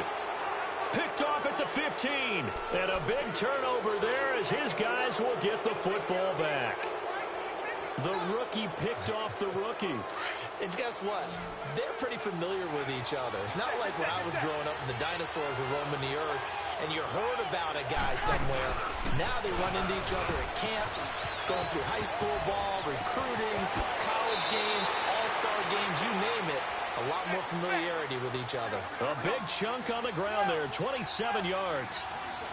Speaker 1: Picked off at the 15. And a big turnover there as his guys will get the football back. The rookie picked off the rookie.
Speaker 3: And guess what? They're pretty familiar with each other. It's not like when I was growing up and the dinosaurs were roaming the earth and you heard about a guy somewhere. Now they run into each other at camps, going through high school ball, recruiting, college games, all-star games, you name it. A lot more familiarity with each other.
Speaker 1: A big chunk on the ground there, 27 yards.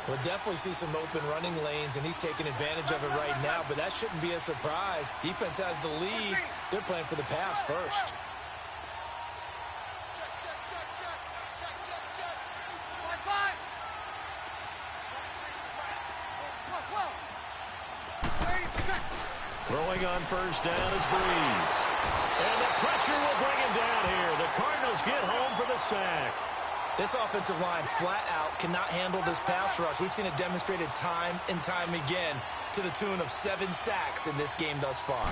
Speaker 3: We'll definitely see some open running lanes, and he's taking advantage of it right now, but that shouldn't be a surprise. Defense has the lead. They're playing for the pass first.
Speaker 1: Throwing on 1st down is Breeze. And the pressure will bring him down here. The Cardinals get home for the sack.
Speaker 3: This offensive line flat out cannot handle this pass rush. We've seen it demonstrated time and time again to the tune of 7 sacks in this game thus far.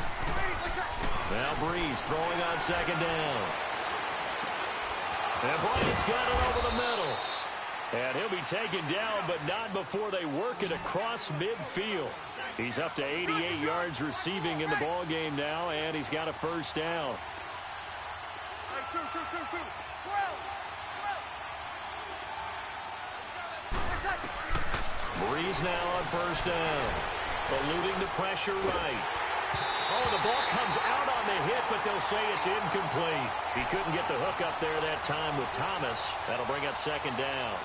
Speaker 1: Now Breeze throwing on 2nd down. And Bryant's got it over the middle. And he'll be taken down, but not before they work it across midfield. He's up to 88 yards receiving in the ball game now, and he's got a 1st down. Breeze now on 1st down. Eluding the pressure right. Oh, the ball comes out on the hit, but they'll say it's incomplete. He couldn't get the hook up there that time with Thomas. That'll bring up 2nd down.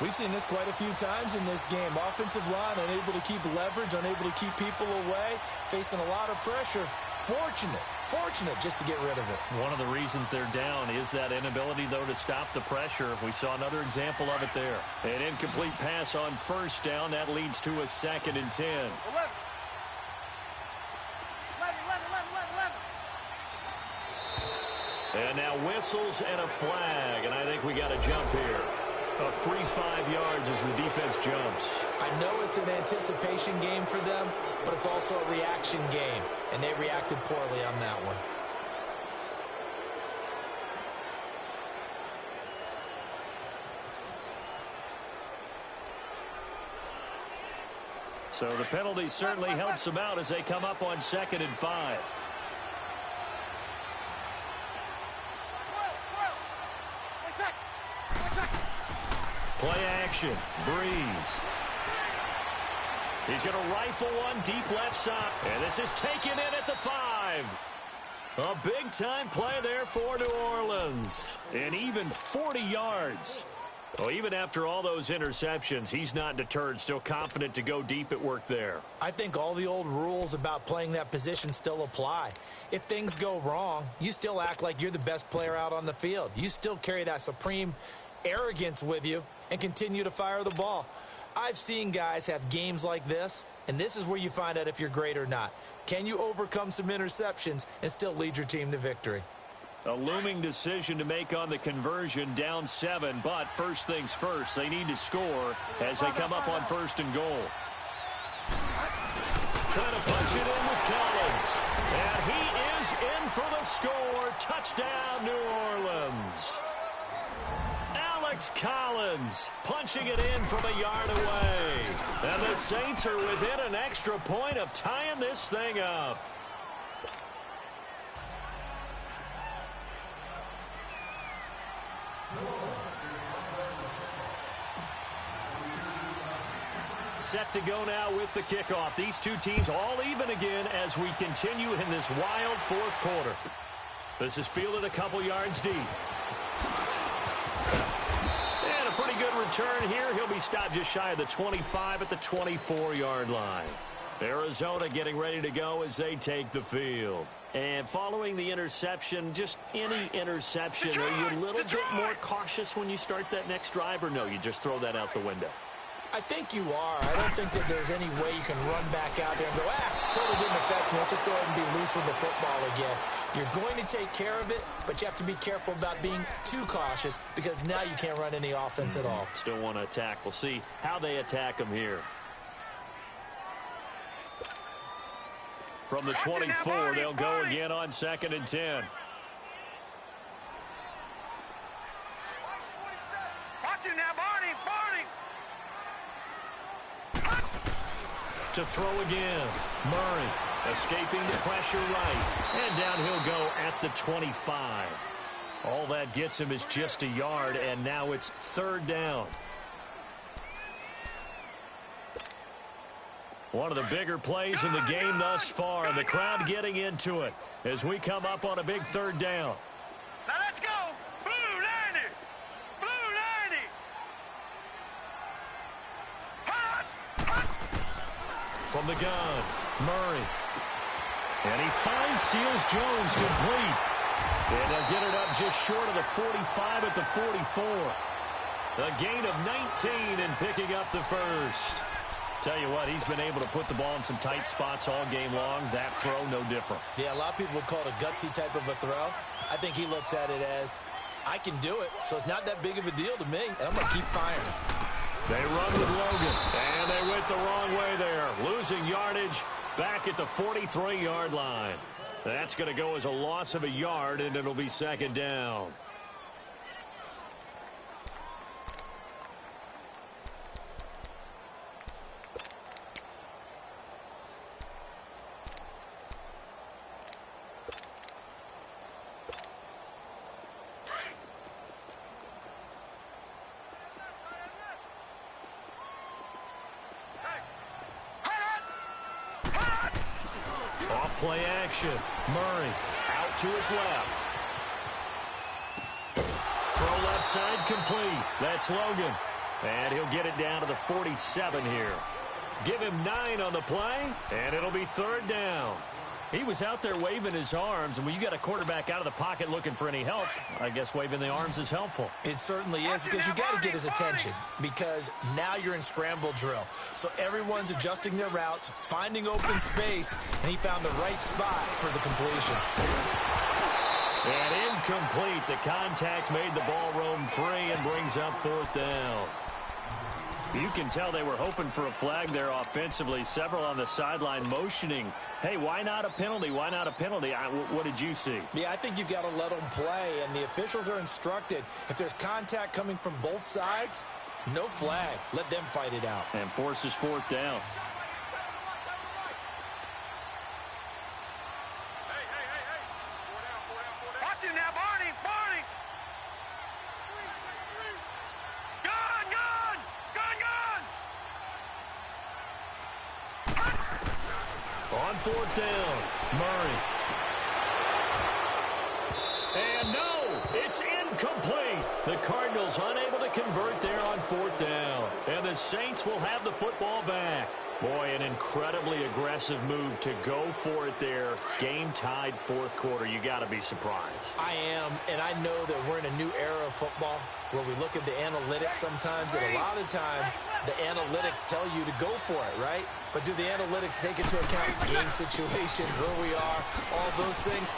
Speaker 3: We've seen this quite a few times in this game. Offensive line unable to keep leverage, unable to keep people away, facing a lot of pressure. Fortunate just to get rid of it.
Speaker 1: One of the reasons they're down is that inability, though, to stop the pressure. We saw another example of it there. An incomplete pass on 1st down. That leads to a 2nd and 10.
Speaker 2: 11.
Speaker 1: And now whistles and a flag, and I think we got a jump here. A free 5 yards as the defense jumps.
Speaker 3: I know it's an anticipation game for them, but it's also a reaction game, and they reacted poorly on that one.
Speaker 1: So the penalty certainly helps them out as they come up on 2nd and 5. Play action. Breeze. He's going to rifle one deep left side. And this is taken in at the 5. A big-time play there for New Orleans. And even 40 yards. Well, even after all those interceptions, he's not deterred, still confident to go deep at work there.
Speaker 3: I think all the old rules about playing that position still apply. If things go wrong, you still act like you're the best player out on the field. You still carry that supreme arrogance with you and continue to fire the ball. I've seen guys have games like this, and this is where you find out if you're great or not. Can you overcome some interceptions and still lead your team to victory?
Speaker 1: A looming decision to make on the conversion, down 7, but first things first, they need to score as they come up on 1st and goal. Trying to punch it in with Collins. And he is in for the score. Touchdown, New Orleans. Alex Collins punching it in from a yard away. And the Saints are within an extra point of tying this thing up. Set to go now with the kickoff. These two teams all even again as we continue in this wild 4th quarter. This is fielded a couple yards deep. And a pretty good return here. He'll be stopped just shy of the 25 at the 24-yard line. Arizona getting ready to go as they take the field. And following the interception, just any interception, are you a little bit more cautious when you start that next drive, or no, you just throw that out the window?
Speaker 3: I think you are. I don't think that there's any way you can run back out there and go, totally didn't affect me. Let's just go ahead and be loose with the football again. You're going to take care of it, but you have to be careful about being too cautious because now you can't run any offense at all.
Speaker 1: Still want to attack. We'll see how they attack them here. From the 24, they'll go again on 2nd and 10.
Speaker 2: Watch him now, Barney!
Speaker 1: To throw again. Murray escaping the pressure right. And down he'll go at the 25. All that gets him is just a yard, and now it's 3rd down. One of the bigger plays in the game thus far, and the crowd getting into it as we come up on a big 3rd down.
Speaker 2: Now let's go! Blue 90! Blue 90! Hot!
Speaker 1: From the gun, Murray. And he finds Seals Jones complete. And they'll get it up just short of the 45 at the 44. A gain of 19 and picking up the first. Tell you what, he's been able to put the ball in some tight spots all game long. That throw, no different.
Speaker 3: Yeah, a lot of people would call it a gutsy type of a throw. I think he looks at it as, I can do it, so it's not that big of a deal to me, and I'm going to keep firing.
Speaker 1: They run with Logan, and they went the wrong way there. Losing yardage back at the 43-yard line. That's going to go as a loss of a yard, and it'll be 2nd down. Play action. Murray out to his left. Throw left side complete. That's Logan. And he'll get it down to the 47 here. Give him 9 on the play, and it'll be 3rd down. He was out there waving his arms, and when you got a quarterback out of the pocket looking for any help, I guess waving the arms is helpful.
Speaker 3: It certainly is, because you got to get his attention, because now you're in scramble drill. So everyone's adjusting their routes, finding open space, and he found the right spot for the completion.
Speaker 1: And incomplete. The contact made the ball roam free and brings up 4th down. You can tell they were hoping for a flag there offensively. Several on the sideline motioning, hey, why not a penalty? Why not a penalty? What did you see?
Speaker 3: Yeah, I think you've got to let them play, and the officials are instructed. If there's contact coming from both sides, no flag. Let them fight it out.
Speaker 1: And forces 4th down.
Speaker 2: Watch him now, Barney! Barney! Gun! Gun!
Speaker 1: On fourth down, Murray. And no, it's incomplete. The Cardinals unable to convert there on fourth down. And the Saints will have the football back. Boy, an incredibly aggressive move to go for it there. Game tied fourth quarter. You got to be surprised.
Speaker 3: I am, and I know that we're in a new era of football where we look at the analytics sometimes, and a lot of time the analytics tell you to go for it, right? But do the analytics take into account game situation, where we are, all those things?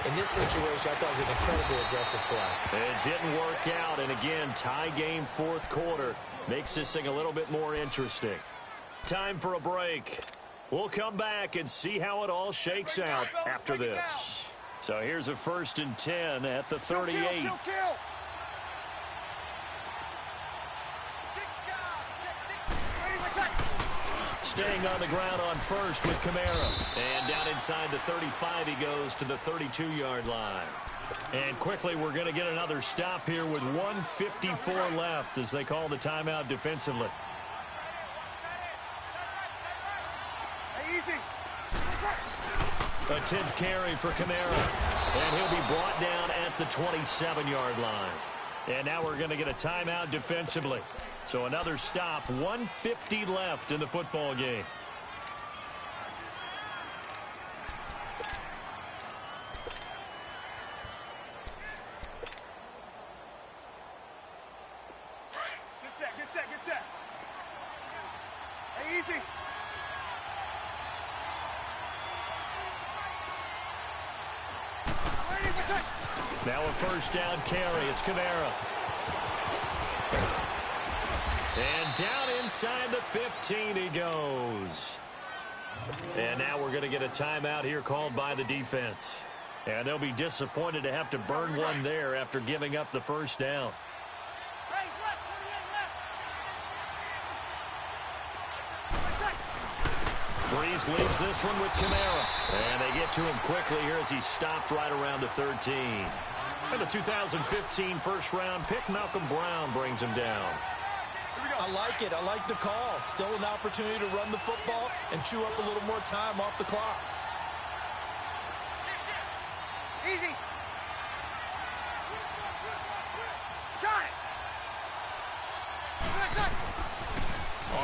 Speaker 3: In this situation, I thought it was an incredibly aggressive play.
Speaker 1: It didn't work out, and again, tie game fourth quarter makes this thing a little bit more interesting. Time for a break. We'll come back and see how it all shakes out after this. So here's a 1st and 10 at the 38. Staying on the ground on first with Kamara. And down inside the 35, he goes to the 32-yard line. And quickly, we're going to get another stop here with 1:54 left as they call the timeout defensively. A 10th carry for Kamara. And he'll be brought down at the 27-yard line. And now we're going to get a timeout defensively. So another stop, 1:50 left in the football game.
Speaker 2: Good set. Hey, easy.
Speaker 1: Now a first down carry. It's Kamara. And down inside the 15 he goes. And now we're going to get a timeout here called by the defense. And they'll be disappointed to have to burn one there after giving up the first down. Breeze leaves this one with Kamara. And they get to him quickly here as he stopped right around the 13. And the 2015 first-round pick, Malcolm Brown, brings him down.
Speaker 3: I like it. I like the call. Still an opportunity to run the football and chew up a little more time off the clock.
Speaker 2: Easy. Got it.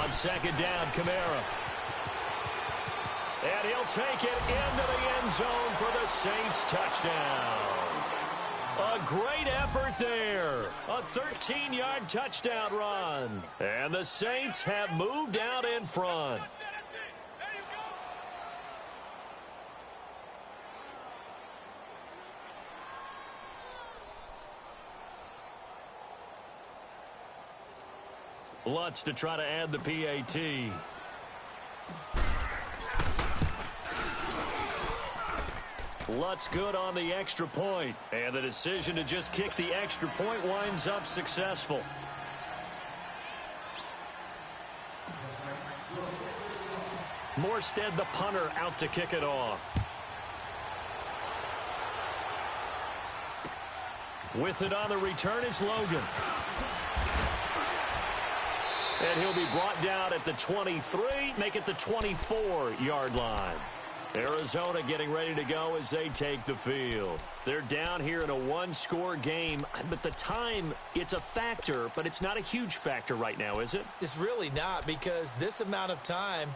Speaker 1: On second down, Kamara. And he'll take it into the end zone for the Saints touchdown. A great effort there. A 13-yard touchdown run. And the Saints have moved out in front. Lutz to try to add the PAT. Lutz good on the extra point. And the decision to just kick the extra point winds up successful. Morstead, the punter, out to kick it off. With it on the return is Logan. And he'll be brought down at the 23, make it the 24-yard line. Arizona getting ready to go as they take the field. They're down here in a one-score game, but the time, it's a factor, but it's not a huge factor right now, is it?
Speaker 3: It's really not, because this amount of time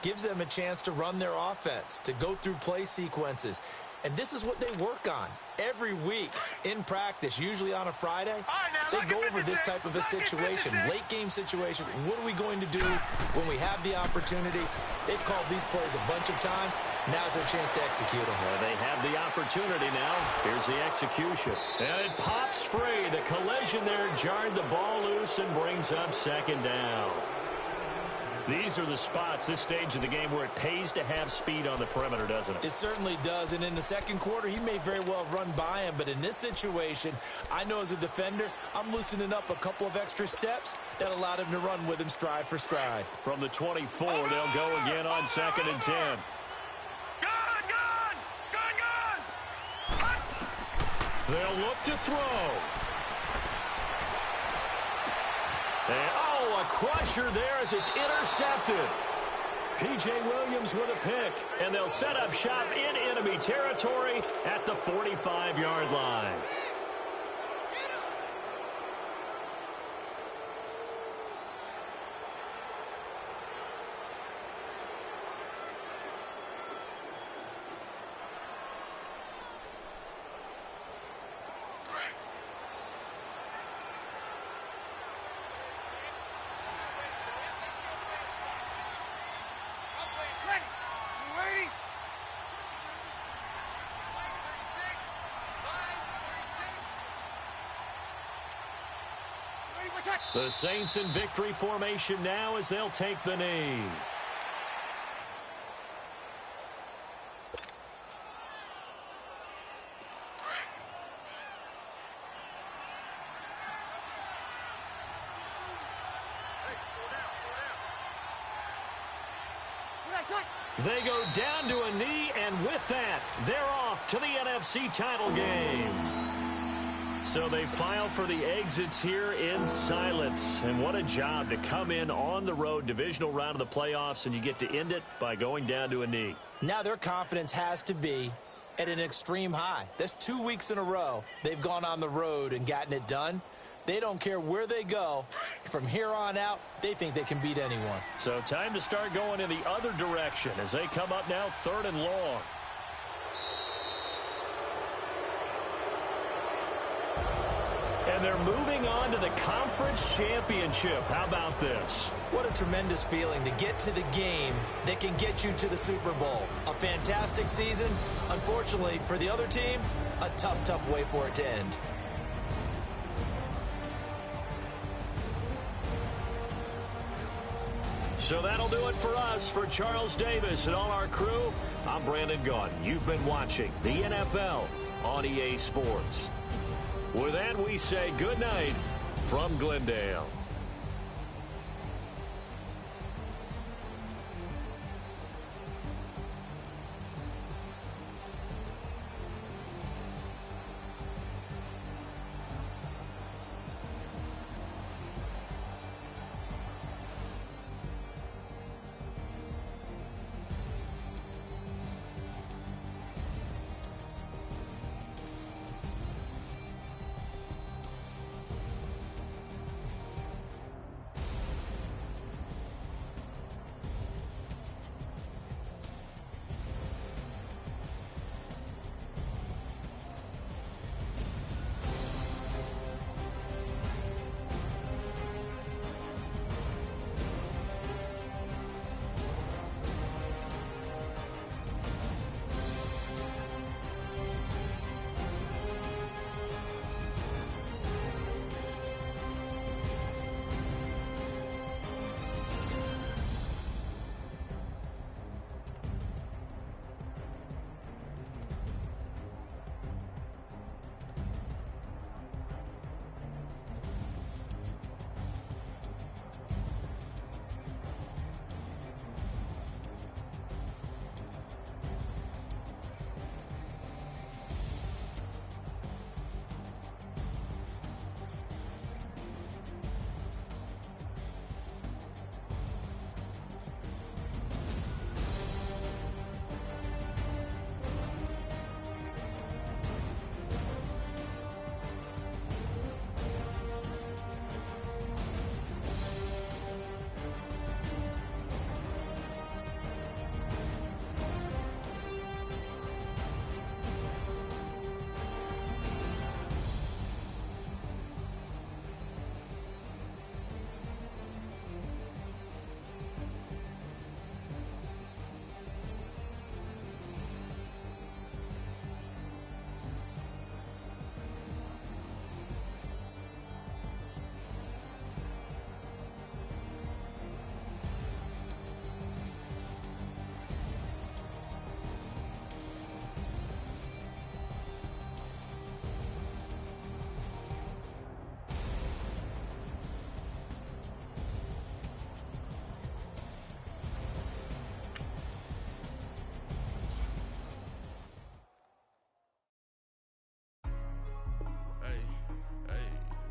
Speaker 3: gives them a chance to run their offense, to go through play sequences. And this is what they work on every week in practice, usually on a Friday. They go over this type of a situation, late game situation. What are we going to do when we have the opportunity? They've called these plays a bunch of times. Now's their chance to execute them.
Speaker 1: Well, they have the opportunity now. Here's the execution. And it pops free. The collision there jarred the ball loose and brings up second down. These are the spots, this stage of the game, where it pays to have speed on the perimeter, doesn't it?
Speaker 3: It certainly does. And in the second quarter, he may very well run by him. But in this situation, I know as a defender, I'm loosening up a couple of extra steps that allowed him to run with him stride for stride.
Speaker 1: From the 24, they'll go again on 2nd and 10. They'll look to throw. And, a crusher there as it's intercepted. P.J. Williams with a pick, and they'll set up shop in enemy territory at the 45-yard line. The Saints in victory formation now as they'll take the knee. They go down to a knee, and with that, they're off to the NFC title game. So they file for the exits here in silence. And what a job to come in on the road, divisional round of the playoffs, and you get to end it by going down to a knee.
Speaker 3: Now their confidence has to be at an extreme high. That's 2 weeks in a row they've gone on the road and gotten it done. They don't care where they go. From here on out, they think they can beat anyone.
Speaker 1: So time to start going in the other direction as they come up now 3rd and long. And they're moving on to the conference championship. How about this?
Speaker 3: What a tremendous feeling to get to the game that can get you to the Super Bowl. A fantastic season. Unfortunately, for the other team, a tough, tough way for it to end.
Speaker 1: So that'll do it for us. For Charles Davis and all our crew, I'm Brandon Gaudin. You've been watching the NFL on EA Sports. With that, we say good night from Glendale.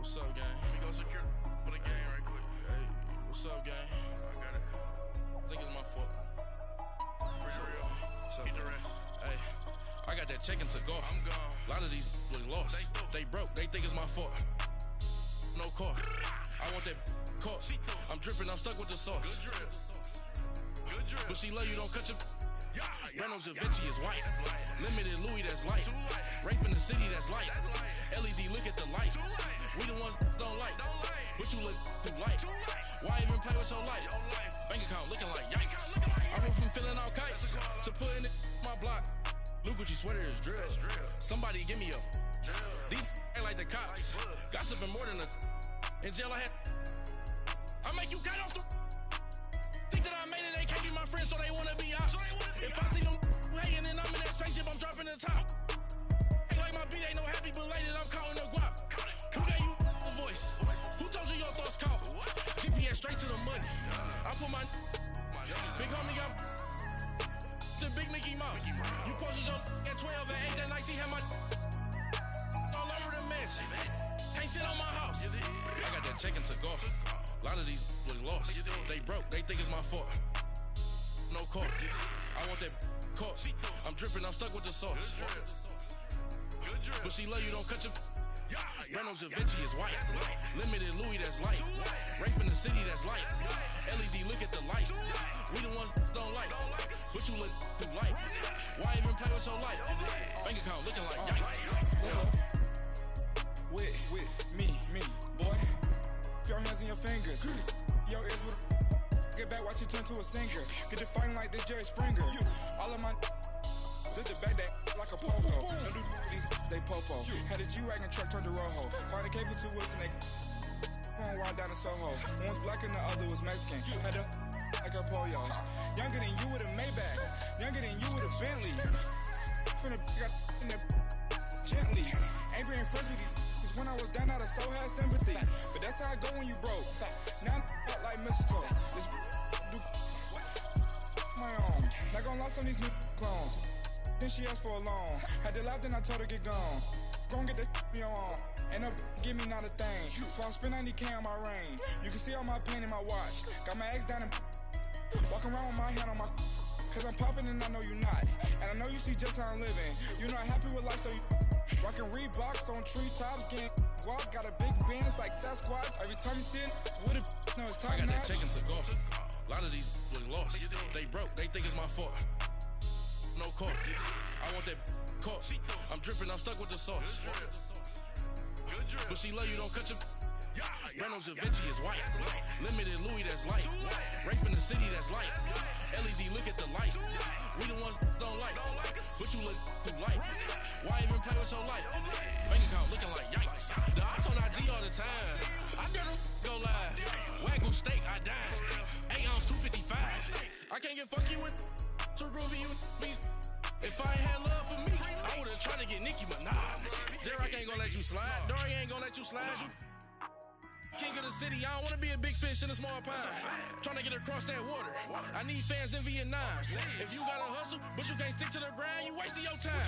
Speaker 5: What's up, gang? Let me go secure for the game right quick. Hey, what's up, gang? I got it. I think it's my fault. Hey, I got that check-in to go. I'm gone. A lot of these look lost. They broke. They think it's my fault. No car. I want that caught. I'm dripping. I'm stuck with the sauce. Good drip. Good drip. But she love you. Don't cut your. Reynolds Da Vinci is white. Limited Louis, that's light. Rape in the city, that's light. LED, look at the lights. We the ones don't like. But you look too light. Why even play with your life? Bank account looking like yikes. I went from feeling all kites to putting it in my block. Blue Gucci sweater is drill. Somebody give me a. These ain't like the cops. Gossiping more than a. In jail I had. I make you cut off the. Think that I made it, they can't be my friends, so they wanna be ops. If I see them hating and I'm in that spaceship, I'm dropping the top. Ain't like my beat ain't no happy belated, I'm counting the guap. Who gave you a voice? Who told you your thoughts count? GPS straight to the money. I put my big homie got the big Mickey Mouse. You posted your at 12 and 8 that night, she had my all over the mansion. Can't sit on my house. I got that check-in to go. A lot of these look lost. They broke, they think it's my fault. No car. I want that caught. I'm dripping, I'm stuck with the sauce. But she love you, don't cut your. Reynolds Da Vinci is white. Limited Louis, that's light. Rape in the city, that's light. LED, look at the lights. We the ones don't like. But you look too light. Why even play with your life? Bank account looking like yikes.
Speaker 6: With me, boy. Your hands and your fingers. Your ears with get back, watch you turn to a singer. Get it fighting like this Jerry Springer. All of my sit the back that like a pogo. Don't do these, they popo. Had a G-Wagon truck turned to Rojo. Find a cable 2 wheels and they going wild down in Soho. One was black and the other was Mexican. Had a like a pollo. Younger than you with a Maybach. Younger than you with a Bentley. Finna got in there gently. Angry and friends with these. When I was down, I so had sympathy. But that's how I go when you broke. Now I'm like mistletoe. This do my own. Not gonna lie on these new clones. Then she asked for a loan. Had to laugh, then I told her get gone. Gon' get that me on. And up, give me not a thing. So I spend 90K on my range. You can see all my pain in my watch. Got my ex down and walking around with my hand on my. Cause I'm popping and I know you not. And I know you see just how I'm living. You're not happy with life, so you. Rockin' Reeboks on treetops, getting guap, got a big bands like Sasquatch. Every time you shit, with a no, it's time.
Speaker 5: I got that check-in to go. A lot of these look lost. They broke, they think it's my fault. No car. I want that caught. I'm dripping, I'm stuck with the sauce. But she love you, don't cut your. Reynolds Da Vinci is white. Limited Louis, that's light. Rape in the city, that's light. LED, look at the lights. We the ones don't like. But you look too light. Why even play with your life? Bank account looking like yikes. The ops on IG all the time. I dare them go live. Wagyu steak, I dine. 8 ounce, 255. I can't get funky with to groovy you me. If I ain't had love for me, I would've tried to get Nicki Minaj. J-Rock ain't gonna let you slide. Dory ain't gonna let you slide. You king of the city, I don't wanna be a big fish in a small pond. Trying to get across that water. I need fans in Vietnam. If you gotta hustle, but you can't stick to the grind, you wasting your time.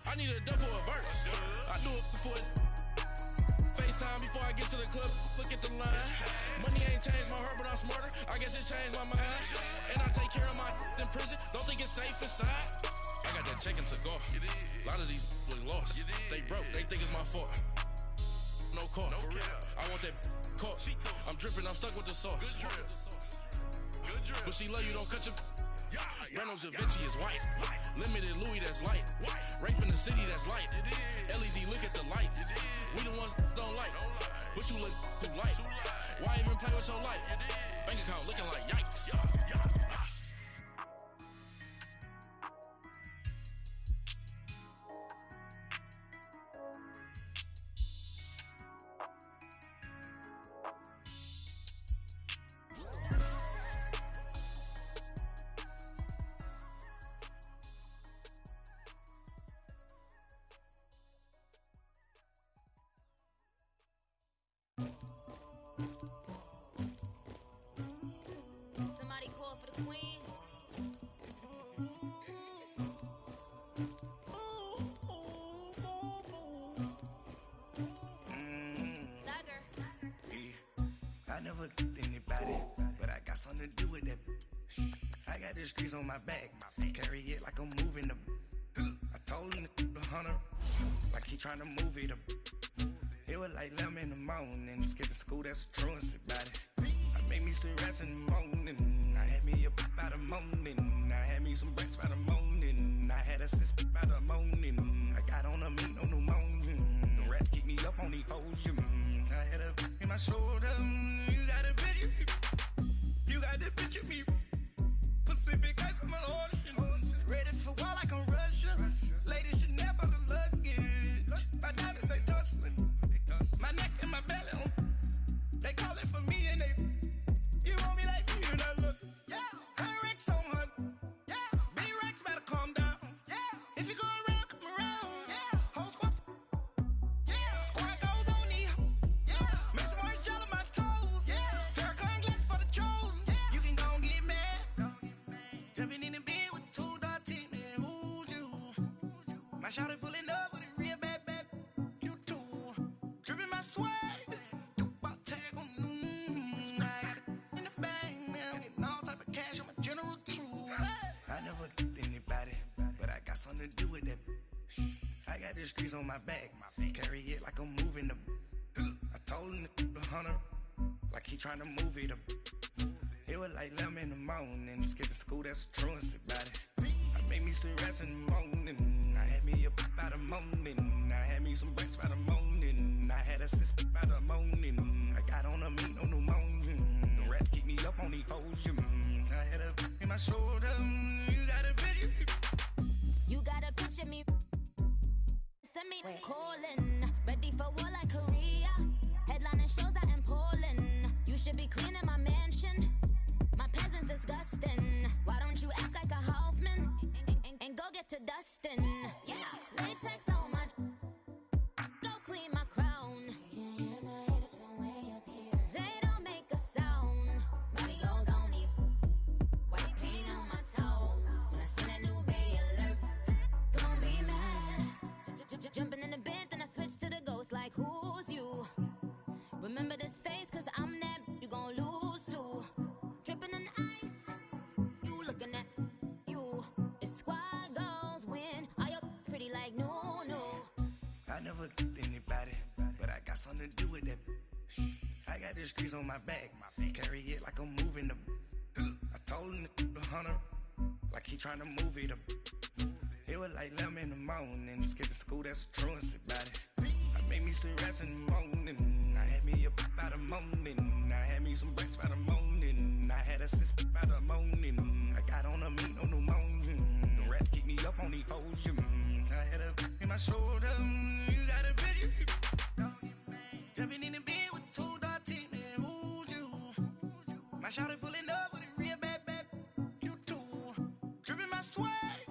Speaker 5: I need a dub for a verse. I do it for FaceTime before I get to the club. Look at the line. Money ain't changed my heart, but I'm smarter. I guess it changed my mind. And I take care of my in prison. Don't think it's safe inside. I got that check-in to go. A lot of these look lost. They broke, they think it's my fault. No car. I want that caught. I'm dripping, I'm stuck with the sauce. But she love you, don't cut your. Reynolds Da Vinci is white. Limited Louis, that's light. Rape in the city, that's light. LED, look at the lights. We the ones don't like. But you look too light. Why even play with your life? Bank account looking like yikes.
Speaker 7: Somebody call for the queen.
Speaker 8: I never anybody, but I got something to do with that. I got
Speaker 7: the streets on my back. Carry it like I'm moving the. I told him the hunter, like he trying to move it up. It was like 11 in the morning, skipping school, that's a truancy about it. I made me some rats in the morning. I had me a pop by the morning. I had me some breaks by the morning. I had a sis by the morning. I got on a meat on the morning. The rats keep me up on the podium. I had a in my shoulder. You got a bitch, you got this bitch of me. Pacific ice, I'm an ocean. Ready for war like I'm Russia. Ladies should never the luggage. My diamonds, they tussling. My neck and my belly, they calling for me and they. You want me like me and I look. Yeah, her Rex on her. Yeah, B-Rex better calm down. Yeah, if you go around, come around. Yeah, whole squad. Yeah, squad goes on me. Yeah, make some orange gel on my toes. Yeah, Farrakhan glass for the chosen. Yeah, you can go and get mad. Jumping in the bed with two dark teeth, man, who's you? My shawty pulling up with a real bad, you too. Dripping my swag, about tag on I got it in the bag, man. I'm getting all type of cash, I'm a general true. I never did anybody, but I got something to do with that. I got the streets on my back, carry it like I'm moving the. I told him the hunter, like he trying to move it up. It was like 11 in the morning, skipping school, that's a truancy about it. I made me some rats in the morning. I had me a pop by the morning. I had me some breaks by the morning. I had a sis by the morning. I got on a meat on the morning. The rats keep me up on the podium. I had a in my shoulder. You got a bitch.
Speaker 8: You got a picture me. Send me calling. Ready for war like Korea. Headlining shows out in Poland. You should be cleaning my mansion. My peasants disgusting. Why don't you act like a Hoffman and go get to dustin'? Yeah, latex on my. Go clean my crown. Can't hear my haters from way up here. They don't make a sound. Body goes on these. White paint on my toes. When I send a new Bay alert, gon' be mad. Jumping in the bed, then I switch to the ghost like who's you? Remember this face, cause I'm that you gon' lose too. Dripping in ice, you looking at you. It's squad goals win. Are you pretty like no?
Speaker 7: I never did anybody, but I got something to do with that. I got the streets on my back, carry it like I'm moving the. I told him the hunter, like he trying to move it up. It was like 11 in the morning, skipping school, that's a truancy about it. I made me some rats in the morning. I had me a pop by the morning. I had me some breaks by the morning. I had a sis by the morning. I got on a meat on the morning. The rats keep me up on the podium. I had a in my shoulder. You got a bitch. Jumping in the bed with two dark teeth, man, who's you? My shawty pulling up with a real bad, you too. Dripping my swag.